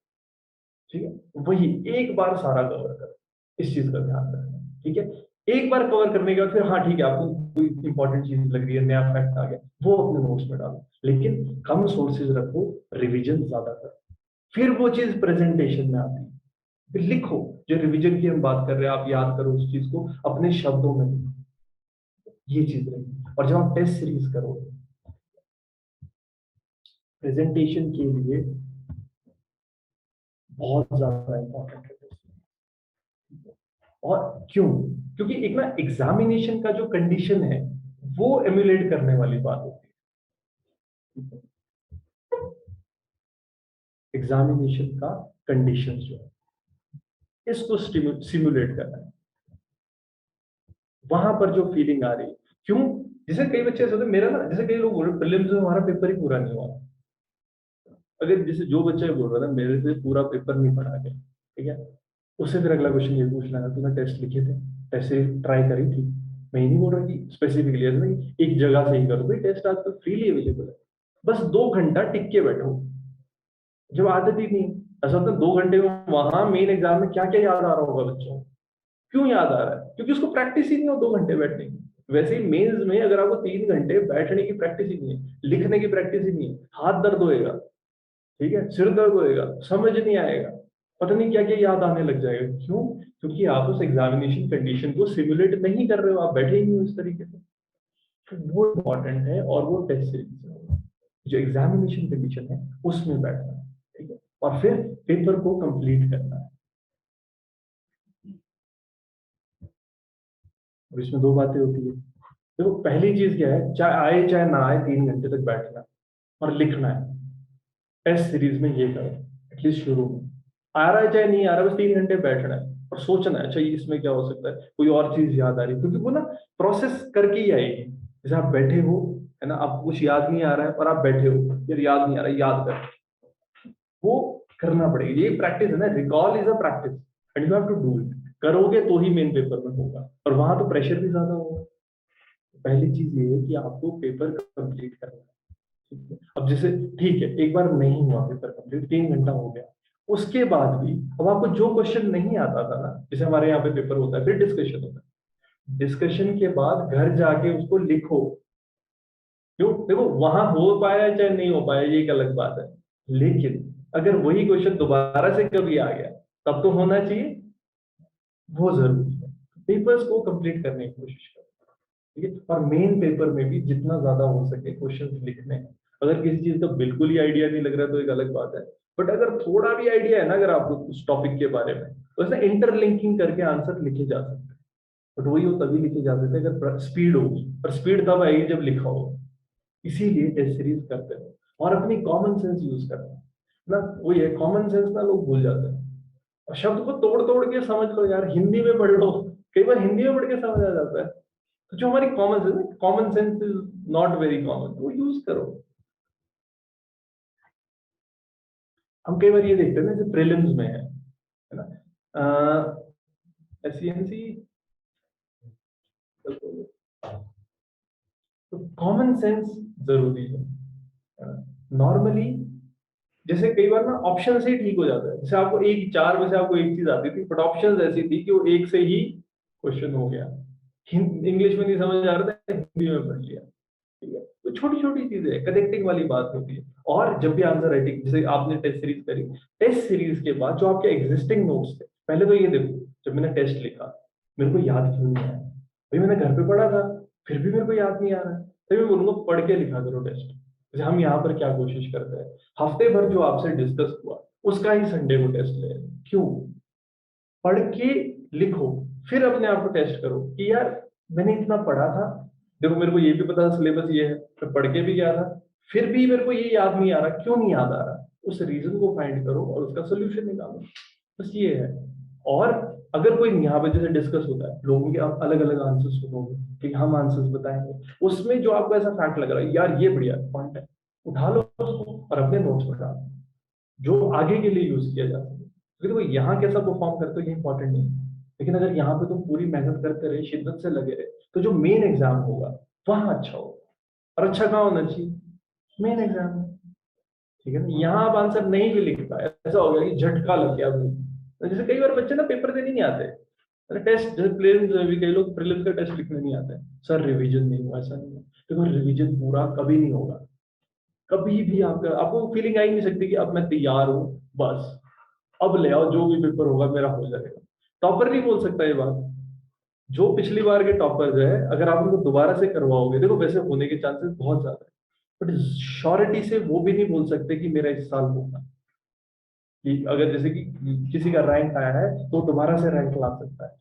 ठीक है, वही एक बार सारा कवर कर, इस चीज का ध्यान रखना। ठीक है, एक बार कवर करने के बाद फिर हाँ ठीक है, आपको कोई इंपॉर्टेंट चीज लग रही है, नया फैक्ट आ गया, वो अपने नोट्स में डालो, लेकिन कम सोर्सेज रखो, रिवीजन ज्यादा करो, फिर वो चीज प्रेजेंटेशन में आती है। फिर लिखो, जो रिवीजन की हम बात कर रहे हैं, आप याद करो उस चीज को अपने शब्दों में लिखो, ये चीज रहेगी। और जब आप टेस्ट सीरीज करोगे प्रेजेंटेशन के लिए, बहुत ज्यादा इंपॉर्टेंट है। और क्यों? क्योंकि एक ना एग्जामिनेशन का जो कंडीशन है वो एमुलेट करने वाली बात होती है। एग्जामिनेशन का कंडीशन जो है, इसको सिमुलेट करना है, वहां पर जो फीलिंग आ रही है। क्यों? जैसे कई बच्चे ऐसे होते हैं, मेरा ना, जैसे कई लोग बोल रहे प्रीलिम्स में हमारा पेपर ही पूरा नहीं हुआ। अगर जैसे जो बच्चा ये बोल रहा था मेरे से पूरा पेपर नहीं पढ़ा गया, ठीक है, उससे फिर अगला क्वेश्चन ये पूछना है, तूने टेस्ट लिखे थे, ऐसे ट्राई करी थी? मैं ये नहीं बोल रहा कि स्पेसिफिकली ऐसा नहीं एक जगह से ही करो, भाई टेस्ट आजकल फ्रीली अवेलेबल है, बस 2 घंटा टिक के बैठो। जब आदत ही नहीं, ऐसा होता है 2 घंटे में वहां मेन एग्जाम में क्या क्या याद आ रहा होगा बच्चों को। क्यों याद आ रहा है? क्योंकि उसको प्रैक्टिस ही नहीं हो 2 घंटे बैठने की। वैसे ही मेंस में अगर आपको 3 घंटे बैठने की प्रैक्टिस ही नहीं है, लिखने की प्रैक्टिस ही नहीं है, हाथ दर्द होएगा, ठीक है, सिर दर्द होएगा, समझ नहीं आएगा, पता नहीं क्या क्या याद आने लग जाएगा। क्यों? क्योंकि आप उस एग्जामिनेशन कंडीशन को सिमुलेट नहीं कर रहे हो, आप बैठे ही नहीं हो इस तरीके से। तो वो इम्पोर्टेंट है, और वो टेस्ट सीरीज से होगा। जो एग्जामिनेशन कंडीशन है उसमें बैठना है, ठीक है, और फिर पेपर को कंप्लीट करना है। और इसमें 2 बातें होती है। देखो पहली चीज क्या है, चाहे आए चाहे ना आए 3 घंटे तक बैठना है और लिखना है। टेस्ट सीरीज में ये करो, एटलीस्ट शुरू में। आ रहा है चाहे नहीं आ रहा, बस 3 घंटे बैठना है और सोचना है, अच्छा ये इसमें क्या हो सकता है, कोई और चीज याद आ रही है, क्योंकि वो ना प्रोसेस करके ही आएगी। जैसे आप बैठे हो, है ना, आपको कुछ याद नहीं आ रहा है और आप बैठे हो, यार याद नहीं आ रहा, याद कर, वो करना पड़ेगा। ये प्रैक्टिस है ना, recall is a practice and you have to do it. करोगे तो ही मेन पेपर में होगा, और वहां तो प्रेशर भी ज्यादा होगा। पहली चीज ये है कि आपको पेपर कंप्लीट करना है। ठीक है? अब जैसे ठीक है, एक बार नहीं हुआ पेपर कंप्लीट, 3 घंटा हो गया, उसके बाद भी अब आपको जो क्वेश्चन नहीं आता था ना, जैसे हमारे यहाँ पे पेपर होता है फिर डिस्कशन होता है, डिस्कशन के बाद घर जाके उसको लिखो। क्यों? देखो वहां हो पाया चाहे नहीं हो पाया ये एक अलग बात है, लेकिन अगर वही क्वेश्चन दोबारा से कभी आ गया तब तो होना चाहिए, वो जरूरी है। पेपर्स को कंप्लीट करने की कोशिश करो, ठीक है, और मेन पेपर में भी जितना ज्यादा हो सके क्वेश्चंस लिखने हैं। अगर किसी चीज का बिल्कुल ही आइडिया नहीं लग रहा तो एक अलग बात है, बट अगर थोड़ा भी आइडिया है ना अगर आपको उस टॉपिक के बारे में, तो ऐसा इंटरलिंकिंग करके आंसर लिखे जा सकते हैं। बट वही वो तभी लिखे जा सकते हैं अगर स्पीड होगी, और स्पीड तब आएगी जब लिखा होगा। इसीलिए टेस्ट सीरीज करते हो, और अपनी कॉमन सेंस यूज करते हैं ना। वही है, कॉमन सेंस ना लोग भूल जाते हैं। और शब्द को तोड़ तोड़ के समझ लो यार, हिंदी में पढ़ लो, कई बार हिंदी में पढ़ के समझ आ जाता है। तो जो हमारी कॉमन सेंस है, common sense is not very common, वो यूज करो। हम कई बार ये देखते हैं ना, जैसे प्रीलिम्स में है ना, एससीएनसी, तो कॉमन सेंस जरूरी है। नॉर्मली जैसे कई बार ना ऑप्शन से ही ठीक हो जाता है, जैसे आपको एक 4 में से आपको एक चीज आती थी, बट ऑप्शन ऐसी थी कि वो एक से ही क्वेश्चन हो गया। इंग्लिश में नहीं समझ आ रहा था, हिंदी में पढ़ लिया। ठीक है, तो छोटी छोटी चीजें कनेक्टिंग वाली बात होती है। और जब भी आंसर राइटिंग, जैसे आपने टेस्ट सीरीज करी, टेस्ट सीरीज के बाद जो आपके एग्जिस्टिंग नोट्स थे, पहले तो ये देखो, जब मैंने टेस्ट लिखा मेरे को याद क्यों नहीं आया, भाई मैंने घर पे पढ़ा था, फिर भी मेरे को याद नहीं आ रहा है, तो मैं बोलूंगा पढ़ के लिखा करो टेस्ट। जैसे हम यहाँ पर क्या कोशिश करते हैं, हफ्ते भर जो आपसे डिस्कस हुआ उसका ही संडे को टेस्ट ले। क्यों? पढ़ के लिखो, फिर अपने आप को टेस्ट करो कि यार मैंने इतना पढ़ा था, देखो मेरे को ये भी पता था सिलेबस ये है, मैं पढ़ के भी गया था, फिर भी मेरे को ये याद नहीं आ रहा, क्यों नहीं याद आ रहा? उस रीजन को फाइंड करो और उसका सोल्यूशन निकालो, बस ये है। और अगर कोई यहाँ पे जैसे डिस्कस होता है, लोगों के आप अलग अलग आंसर सुनोगे कि हम आंसर्स बताएंगे, उसमें जो आपको ऐसा फैक्ट लग रहा है यार ये बढ़िया पॉइंट है, उठा लो उसको और अपने नोट्स में डालो, जो आगे के लिए यूज किया जा सके। क्योंकि देखो यहाँ कैसा परफॉर्म करते हो ये इंपॉर्टेंट नहीं है, लेकिन अगर यहाँ पे तुम पूरी मेहनत करते रहे, शिद्दत से लगे रहे, तो जो मेन एग्जाम होगा वहां अच्छा होगा। और अच्छा कहाँ होना चाहिए? मेन एग्जाम में। ठीक है ना? यहाँ आप आंसर नहीं भी लिख पाए, ऐसा हो गया कि झटका लग गया भाई। तो जैसे कई बार बच्चे ना पेपर देने नहीं आते, अरे टेस्ट जैसे प्रीलिम्स में भी कई लोग प्रीलिम्स का टेस्ट लिखने नहीं आते, सर रिवीजन नहीं हुआ, ऐसा नहीं हुआ। देखो रिवीजन पूरा कभी नहीं होगा, कभी भी आपका आपको फीलिंग आ ही नहीं सकती कि अब मैं तैयार हूँ, बस अब ले आओ जो भी पेपर होगा मेरा हो जाएगा। टॉपर नहीं बोल सकता ये बात। जो पिछली बार के टॉपर्स है, अगर आप उनको दोबारा से करवाओगे, देखो वैसे होने के चांसेस बहुत ज्यादा है, बट श्योरिटी से वो भी नहीं बोल सकते कि मेरा इस साल होगा। कि अगर जैसे कि किसी का रैंक आया है तो दोबारा से रैंक ला सकता है,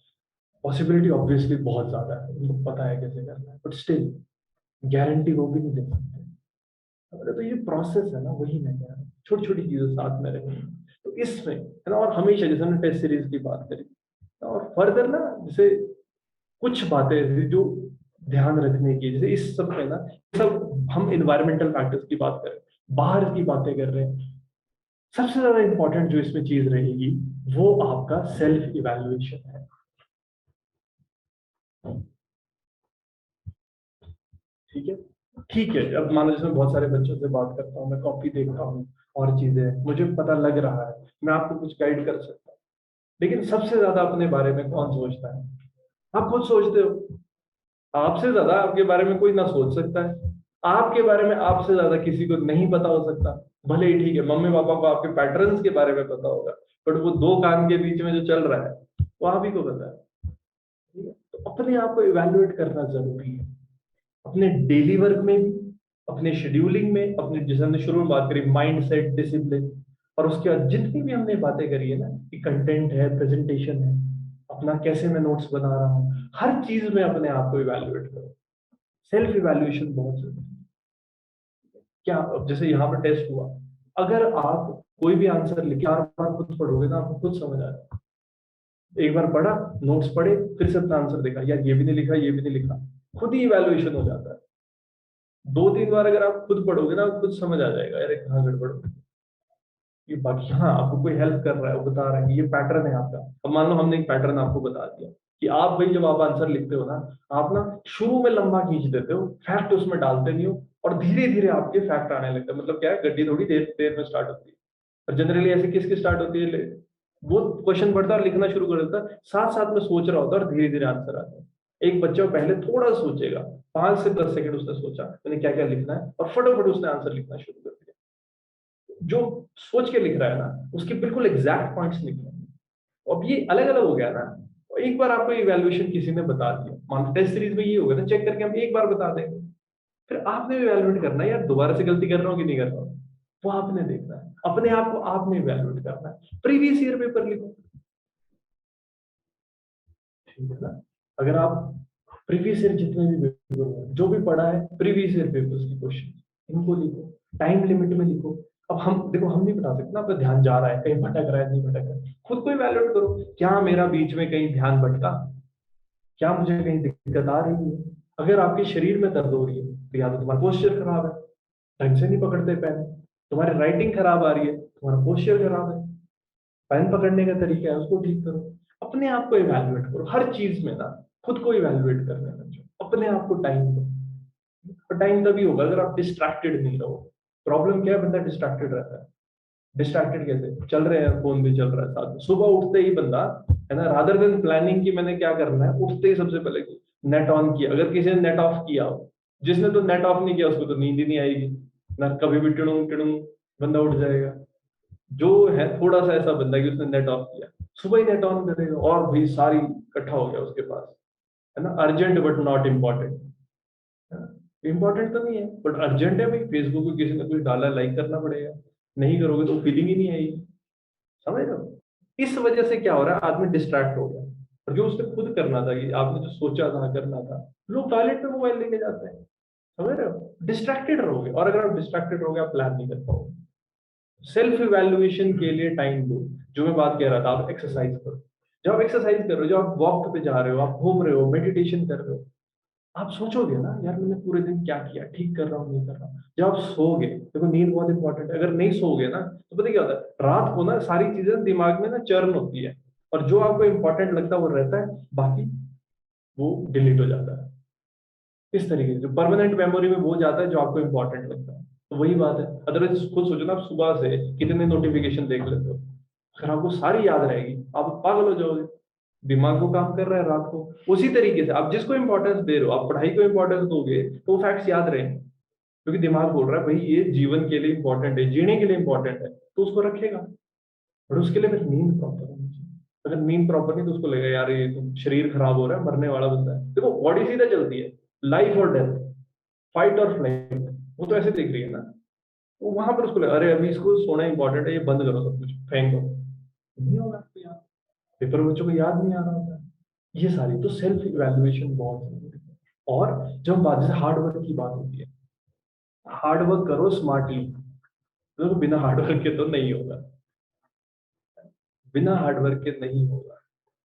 पॉसिबिलिटी ऑब्वियसली बहुत ज्यादा है, उनको पता है कैसे करना है, बट स्टिल गारंटी वो भी नहीं दे सकते। अरे तो ये प्रोसेस है ना, वही मैं कह रहा हूँ, छोटी छोटी चीजें साथ में रहेंगी तो इसमें है ना। और हमेशा जैसे हमने टेस्ट सीरीज की बात करी, और फर्दर ना जैसे कुछ बातें ऐसी जो ध्यान रखने की, जैसे इस सब में ना, सब हम इन्वायरमेंटल फैक्टर्स की बात करें, बाहर की बातें कर रहे हैं, सबसे ज्यादा इंपॉर्टेंट जो इसमें चीज रहेगी वो आपका सेल्फ इवैल्यूएशन है। ठीक है। ठीक है, अब मान लो जैसे मैं बहुत सारे बच्चों से बात करता हूँ, मैं कॉपी देखता हूँ और चीजें मुझे पता लग रहा है, मैं आपको कुछ गाइड कर सकता हूँ, लेकिन सबसे ज्यादा अपने बारे में कौन सोचता है? आप खुद सोचते हो। आपसे ज्यादा आपके बारे में कोई ना सोच सकता है। आपके बारे में आपसे ज्यादा किसी को नहीं पता हो सकता। भले ही ठीक है मम्मी पापा को आपके पैटर्न्स के बारे में पता होगा, बट वो दो कान के बीच में जो चल रहा है वो आप ही को पता है। ठीक है? तो अपने आप को इवेल्युएट करना जरूरी है, अपने डेली वर्क में भी, अपने शेड्यूलिंग में, अपने जैसे हमने शुरू में बात करी माइंड सेट, डिसिप्लिन, और उसके बाद जितनी भी हमने बातें करी है ना कि कंटेंट है, प्रेजेंटेशन है, अपना कैसे मैं नोट्स बना रहा हूँ, हर चीज में अपने आप को इवेल्युएट करो। सेल्फ इवेल्युएशन बहुत जरूरी है। क्या अब जैसे यहाँ पर टेस्ट हुआ, अगर आप कोई भी आंसर लिखे 4 बार खुद पढ़ोगे ना, आपको खुद समझ आएगा। एक बार पढ़ा, नोट्स पढ़े, फिर से अपना आंसर देखा, यार ये भी नहीं लिखा, ये भी नहीं लिखा, खुद ही इवेल्युएशन हो जाता है। 2-3 बार अगर आप खुद पढ़ोगे ना, आपको खुद समझ आ जाएगा यार कहाँ गड़बड़ हो। ये बाकी हाँ, आपको कोई हेल्प कर रहा है, वो बता रहा है कि ये पैटर्न है आपका। अब मान लो हमने एक पैटर्न आपको बता दिया कि आप भाई जब आप आंसर लिखते हो ना, आप ना शुरू में लंबा खींच देते हो, फैक्ट उसमें डालते नहीं हो, और धीरे धीरे आपके फैक्ट आने लगते हैं। मतलब क्या है, गड्डी थोड़ी देर देर में स्टार्ट होती है, और जनरली ऐसे किसकी स्टार्ट होती है? वो क्वेश्चन पढ़ता है और लिखना शुरू कर देता है, साथ साथ में सोच रहा होता है और धीरे धीरे आंसर आता है। एक बच्चा पहले थोड़ा सोचेगा, 5 से 10 सेकंड उसने सोचा मैंने क्या क्या लिखना है, और फटाफट उसने आंसर लिखना शुरू कर दिया। जो सोच के लिख रहा है ना, उसके बिल्कुल एग्जैक्ट पॉइंट्स लिखने हैं। अब ये अलग अलग हो गया ना। और एक बार आपको इवैल्यूएशन किसी ने बता दिया, मान लो टेस्ट सीरीज में ये हो गया ना, चेक करके हम एक बार बता देंगे, फिर आपने इवैल्यूएट करना है यार, दोबारा से गलती कर रहा हूँ कि नहीं कर रहा हूँ, वो आपने देखना है, अपने आप को आपने इवैल्यूएट करना है। प्रीवियस ईयर पेपर लिखो, ठीक है ना? अगर आप प्रीवियस ईयर जितने भी पेपर हुए, जो भी पढ़ा है प्रीवियस ईयर पेपर्स की क्वेश्चन, इनको लिखो, टाइम लिमिट में लिखो। अब हम देखो, हम नहीं बता सकते ना आपका ध्यान जा रहा है, कहीं भटक रहा है, नहीं भटक रहा है, खुद को इवैल्यूएट करो, क्या मेरा बीच में कहीं ध्यान भटका, क्या मुझे कहीं दिक्कत आ रही है? अगर आपके शरीर में दर्द हो रही है तो या तो तुम्हारा पोस्चर खराब है, ढंग से नहीं पकड़ते पेन, तुम्हारी राइटिंग खराब आ रही है, तुम्हारा पोस्चर खराब है, पेन पकड़ने का तरीका है उसको ठीक करो। अपने आप को इवैल्यूएट करो हर चीज में ना, खुद को इवैल्यूएट करने लग अपने आप को टाइम दो। और टाइम तभी होगा अगर आप डिस्ट्रैक्टेड नहीं रहो। प्रॉब्लम क्या है, बंदा डिस्ट्रैक्टेड रहता है। डिस्ट्रैक्टेड कैसे चल रहे हैं, फोन भी चल रहा है साथ में, सुबह उठते ही बंदा है ना, रादर देन प्लानिंग की मैंने क्या करना है, उठते ही सबसे पहले नेट ऑन किया। अगर किसी ने नेट ऑफ किया हो, जिसने तो नेट ऑफ नहीं किया उसको तो नींद ही नहीं आएगी ना, कभी भी टिड़ुंग टिड़ुंग बंदा उठ जाएगा। जो है थोड़ा सा ऐसा बंदा कि उसने नेट ऑफ किया, सुबह ही नेट ऑन करेगा और भाई सारी इकट्ठा हो गया उसके पास, है ना, urgent but not important, important तो नहीं है बट अर्जेंट है भाई, फेसबुक पे किसी ने कुछ डाला, लाइक करना पड़ेगा, नहीं करोगे तो फीलिंग ही नहीं आएगी। समझ रहे हो? इस वजह से क्या हो रहा है, आदमी डिस्ट्रैक्ट हो गया, और जो उसने खुद करना था, कि आपने जो सोचा था करना था, लोग टॉयलेट पे मोबाइल लेके जाते हैं। समझ रहे हो? डिस्ट्रैक्टेड रहोगे, और अगर आप डिस्ट्रैक्टेड रहोगे आप प्लान नहीं कर पाओगे। सेल्फ इवैल्यूएशन के लिए टाइम दो। जो मैं बात कह रहा था, आप एक्सरसाइज करो। जब आप एक्सरसाइज कर रहे हो, जब आप वॉक पे जा रहे हो, आप घूम रहे हो, मेडिटेशन कर रहे हो, आप सोचोगे ना यार मैंने पूरे दिन क्या किया, ठीक कर रहा हूँ नहीं कर रहा हूँ। जब आप सोओगे, देखो नींद बहुत इंपॉर्टेंट है, अगर नहीं सोओगे ना तो पता क्या होता है, रात को ना सारी चीजें दिमाग में ना चर्न होती है, और जो आपको इंपॉर्टेंट लगता है वो रहता है, बाकी वो डिलीट हो जाता है। इस तरीके से जो परमानेंट मेमोरी में वो जाता है जो आपको इंपॉर्टेंट लगता है। तो वही बात है, अदरवाइज खुद सोचो ना, आप सुबह से कितने नोटिफिकेशन देख लेते हो, अगर आपको सारी याद रहेगी आप पागल हो जाओगे। दिमाग को काम कर रहा है रात को। उसी तरीके से आप जिसको इंपॉर्टेंस दे रहे हो, आप पढ़ाई को इंपॉर्टेंस दोगे तो वो फैक्ट्स याद रहेंगे, क्योंकि दिमाग बोल रहा है भाई ये जीवन के लिए इंपॉर्टेंट है, जीने के लिए इंपॉर्टेंट है, तो उसको रखेगा। और उसके लिए फिर नींद प्रॉपर होनी चाहिए। अगर नींद प्रॉपर नहीं तो उसको लगेगा यार ये तो शरीर खराब हो रहा है, मरने वाला बंदा है। देखो बॉडी सीधा चलती है, लाइफ और डेथ, फाइट और फ्लाइट, वो तो ऐसे देख रही है ना। तो वहां पर उसको लगा अरे अभी इसको सोना इंपॉर्टेंट है, ये बंद करो सब कुछ, फेंक दो, नहीं होगा आपको याद। पेपर बच्चों को याद नहीं आ रहा होता है। ये सारी तो सेल्फ इवैल्यूएशन बहुत जरूरी है। और जब हम बात, जैसे हार्ड वर्क की बात होती है, हार्ड वर्क करो स्मार्टली, तो बिना हार्ड वर्क के तो नहीं होगा, बिना हार्ड वर्क के नहीं होगा।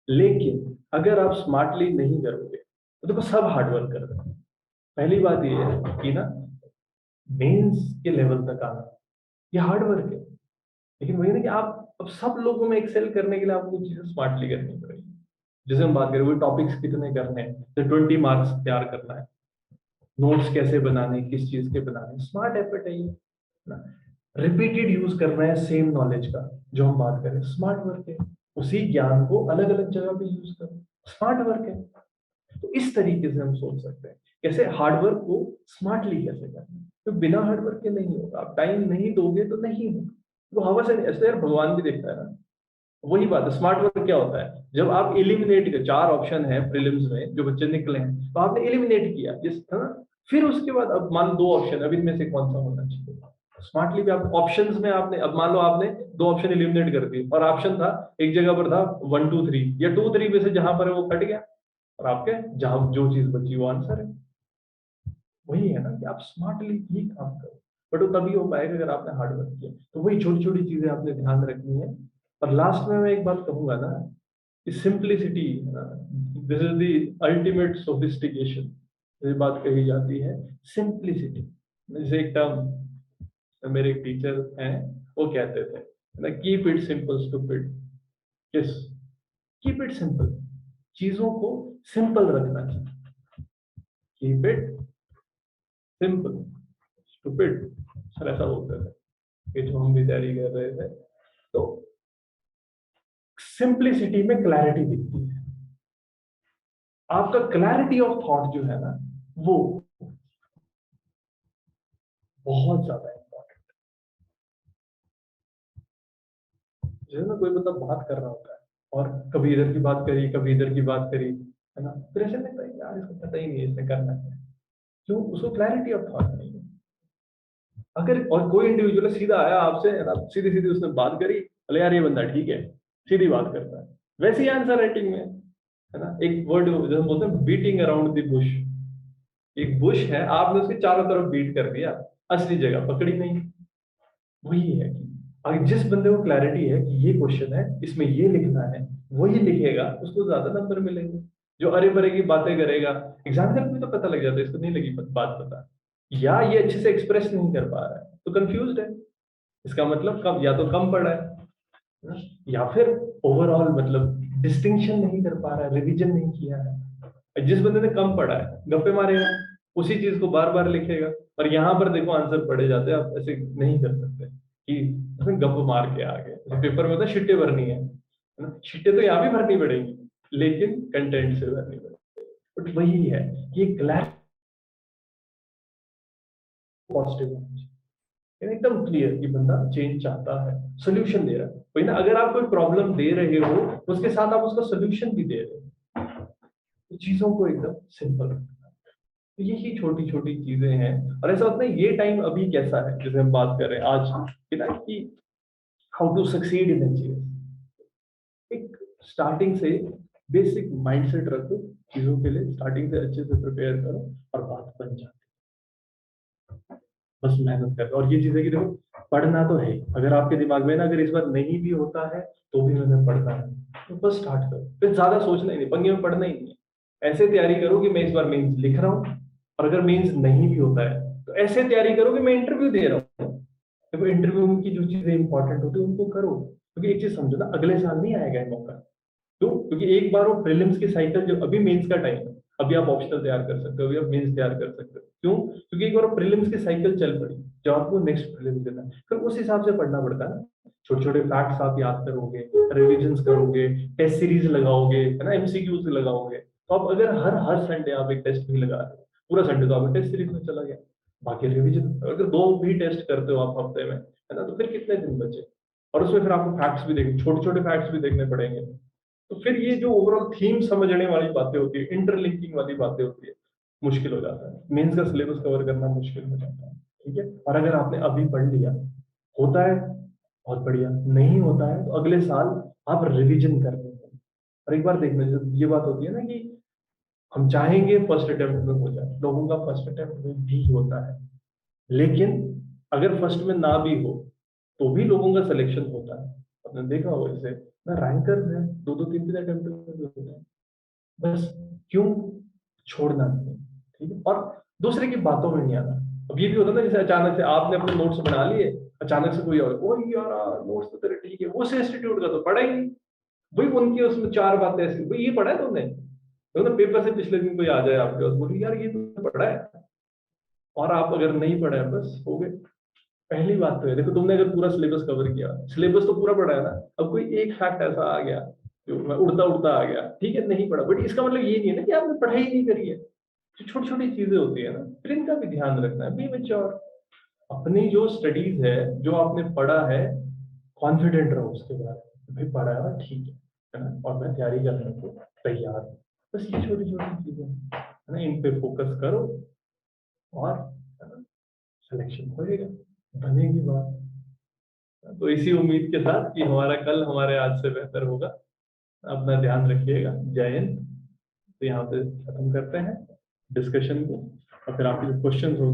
लेकिन अगर आप स्मार्टली नहीं करोगे तो देखो सब हार्ड वर्क कर रहे हैं। पहली बात ये है कि ना, मेंस के लेवल तक आना ये हार्ड वर्क है। लेकिन वही ना कि आप अब सब लोगों में एक्सेल करने के लिए आपको चीजें स्मार्टली करनी पड़ेगी। जैसे हम बात करें वो टॉपिक्स कितने करने हैं, तो 20 मार्क्स तैयार करना है, नोट्स कैसे बनाने, किस चीज के बनाने, स्मार्ट एफर्ट है ये ना। रिपीटेड यूज करना है सेम नॉलेज का, जो हम बात करें स्मार्ट वर्क है। उसी ज्ञान को अलग अलग जगह पे यूज करो, स्मार्ट वर्क है। तो इस तरीके से हम सोच सकते हैं कैसे हार्ड वर्क को स्मार्टली कैसे करना है। तो बिना हार्ड वर्क के नहीं होगा, आप टाइम नहीं दोगे तो नहीं होगा। तो हवा से ऐसे यार भगवान भी देखता है ना। वही बात है, स्मार्ट वर्क क्या होता है, जब आप एलिमिनेट कर, 4 ऑप्शन है प्रीलिम्स में जो बच्चे निकले हैं, तो आपने एलिमिनेट किया जिस है ना, फिर उसके बाद अब मान लो 2 ऑप्शन, अब इनमें से कौन सा होना चाहिए। स्मार्टली भी आप ऑप्शंस में आपने, अब मान लो आपने 2 ऑप्शन एलिमिनेट कर दिए और ऑप्शन था एक जगह पर था 1 2 3, या 2 3 में से जहां पर है वो कट गया, और आपके जहां जो चीज बची वो आंसर है। वही है ना कि आप स्मार्टली ही काम करो, बट वो तभी हो पाएगा अगर आपने हार्ड वर्क किया। तो वही छोटी छोटी चीजें आपने ध्यान रखनी है। और लास्ट में मैं एक बात कहूंगा ना, कि simplicity, this is the ultimate sophistication. ये बात कही जाती है, सिंप्लिसिटी। जैसे एक टर्म मेरे एक टीचर हैं, वो कहते थे ना, keep it simple stupid. Yes, keep it simple, चीजों को सिंपल रखना चाहिए। Keep it simple stupid, sir ऐसा बोलते थे कि जो हम भी तैयारी कर रहे थे। तो सिंप्लिसिटी में क्लैरिटी दिखती है। आपका क्लैरिटी ऑफ थॉट जो है ना, वो बहुत ज्यादा इंपॉर्टेंट है। जैसे ना कोई बंदा बात कर रहा होता है और कभी इधर की बात करी, कभी इधर की बात करी, है ना, फिर ऐसे लगता है यार इसको पता ही नहीं है इसने करना है। क्यों? उसको क्लैरिटी ऑफ थॉट नहीं है। अगर और कोई इंडिविजुअल सीधा आया आपसे, है ना, सीधी सीधी उसने बात करी, अरे यार ये बंदा ठीक है, सीधी बात करता है, वैसे ही आंसर राइटिंग में है ना, एक वर्ड जो हम बोलते हैं बीटिंग अराउंड द बुश। एक बुश है, आपने उसके चारों तरफ बीट कर दिया, असली जगह पकड़ी नहीं। वही है कि अगर जिस बंदे को क्लैरिटी है कि ये क्वेश्चन है, इसमें ये लिखना है, वही लिखेगा, उसको ज्यादा नंबर मिलेंगे। जो अरे बरे की बातें करेगा, एग्जामिनर को भी तो पता लग जाता है इसको नहीं लगी बात पता, या ये अच्छे से एक्सप्रेस नहीं कर पा रहा है तो कंफ्यूज है, इसका मतलब कम, या तो कम पढ़ा है, या फिर ओवरऑल मतलब डिस्टिंक्शन नहीं कर पा रहा है, रिवीजन नहीं किया है। जिस बंदे ने कम पढ़ा है गप्पे मारेगा, उसी चीज को बार बार लिखेगा। और यहाँ पर देखो आंसर पढ़े जाते हैं, आप ऐसे नहीं कर सकते कि गप मार के आ गए। जैसे पेपर में होता है शिट्टे भरनी है ना, शिट्टे तो यहाँ भी भरनी पड़ेगी, लेकिन कंटेंट से भरनी पड़ेगी। बट वही है कि क्लैरिटी पॉजिटिव होना चाहिए, एकदम क्लियर कि बंदा चेंज चाहता है, सोल्यूशन दे रहा है। वही ना, अगर आप कोई प्रॉब्लम दे रहे हो उसके साथ आप उसका सोल्यूशन भी दे रहे हो, तो चीजों को एकदम सिंपल रखना। तो यही छोटी छोटी चीजें हैं। और ऐसा होता है ये टाइम अभी कैसा है, जैसे हम बात कर रहे हैं आज कि ना, कि how to succeed in achieve. एक स्टार्टिंग से बेसिक माइंडसेट रखो चीजों के लिए, स्टार्टिंग से अच्छे से प्रिपेयर करो और बात बन जाती है। बस मेहनत करो। और ये चीजें कि देखो पढ़ना तो है, अगर आपके दिमाग में ना अगर इस बार नहीं भी होता है तो भी मैंने पढ़ना है, तो बस स्टार्ट करो, फिर ज्यादा सोचना ही नहीं, पंगे में पढ़ना ही नहीं है। ऐसे तैयारी करो कि मैं इस बार मेंस लिख रहा हूँ, और अगर मेंस नहीं भी होता है तो ऐसे तैयारी करो कि मैं इंटरव्यू दे रहा हूँ। देखो इंटरव्यू की जो चीजें इंपॉर्टेंट होती है उनको करो, क्योंकि एक चीज समझो ना, अगले साल नहीं आएगा ये मौका। क्यों? क्योंकि एक बार वो प्रीलिम्स की साइकिल, जो अभी मेंस का टाइम है, अभी आप ऑप्शनल तैयार कर सकते हो, अभी आप मेंस तैयार कर सकते हो। क्यों? क्योंकि एक बार प्रीलिम्स की साइकिल चल पड़ी, जब आपको नेक्स्ट प्रीलिम्स देना है, फिर उस हिसाब से पढ़ना पड़ता है ना। छोटे छोटे फैक्ट्स आप याद करोगे, रिविजन्स करोगे, टेस्ट सीरीज लगाओगे, है ना, एमसीक्यूज लगाओगे। तो आप अगर हर हर संडे आप एक टेस्ट भी लगा रहे हो, पूरा संडे तो आपका टेस्ट सीरीज में चला गया, बाकी रिविजन। अगर दो भी टेस्ट करते हो आप हफ्ते में, है ना, तो फिर कितने दिन बचे? और उसमें फिर आपको फैक्ट्स भी देखने, छोटे छोटे फैक्ट्स भी देखने पड़ेंगे। तो फिर ये जो ओवरऑल थीम समझने वाली बातें होती है, इंटरलिंकिंग वाली बातें होती है, मुश्किल हो जाता है। मेंस का सिलेबस कवर करना मुश्किल हो जाता है। ठीक है, और अगर आपने अभी पढ़ लिया, होता है बहुत बढ़िया, नहीं होता है तो अगले साल आप रिवीजन कर लेंगे। और एक बार देखना, जब ये बात होती है ना कि हम चाहेंगे फर्स्ट अटेम्प्ट में हो जाए, लोगों का फर्स्ट अटेम्प्ट में भी होता है, लेकिन अगर फर्स्ट में ना भी हो तो भी लोगों का सिलेक्शन होता है। आपने देखा होगा, जैसे ना रैंकर्स है, दो दो तीन तीन अटेम्प्ट में भी होते हैं। बस क्यों? छोड़ना नहीं है। ठीक है, और दूसरे की बातों में नहीं आना। अब ये भी होता है ना, जैसे अचानक से आपने अपने नोट्स बना लिए, अचानक से कोई और, ओ यार नोट्स तो तेरे ठीक है, उस इंस्टीट्यूट का तो पढ़ा ही नहीं, भाई उनकी उसमें चार बातें ऐसी, भाई ये पढ़ा है तुमने? तो ना पेपर से पिछले दिन कोई आ जाए आपके पास, बोले यार ये तो पढ़ा है, और आप अगर नहीं पढ़ा है, बस हो गए। पहली बात तो है, देखो तुमने अगर पूरा सिलेबस कवर किया, सिलेबस तो पूरा पढ़ा है ना, अब कोई एक फैक्ट ऐसा आ गया जो उड़ता उड़ता आ गया, ठीक है, नहीं पढ़ा, बट इसका मतलब ये नहीं है ना कि आपने पढ़ाई नहीं करी है। जो छोटी छोटी चीजें होती है ना, फिर इनका भी ध्यान रखना है, बी मेच्योर। अपनी जो स्टडीज है, जो आपने पढ़ा है, कॉन्फिडेंट रहो उसके बारे में, भाई पढ़ा है ठीक है ना, और मैं तैयारी करने को तैयार हूँ। बस ये छोटी छोटी चीजें है ना, इन पे फोकस करो, और सिलेक्शन होएगा, बनेगी बात। तो इसी उम्मीद के साथ कि हमारा कल हमारे आज से बेहतर होगा, अपना ध्यान रखिएगा। जय हिंद। तो यहाँ पे खत्म करते हैं डिस्कशन को, और फिर आपके जो क्वेश्चन हो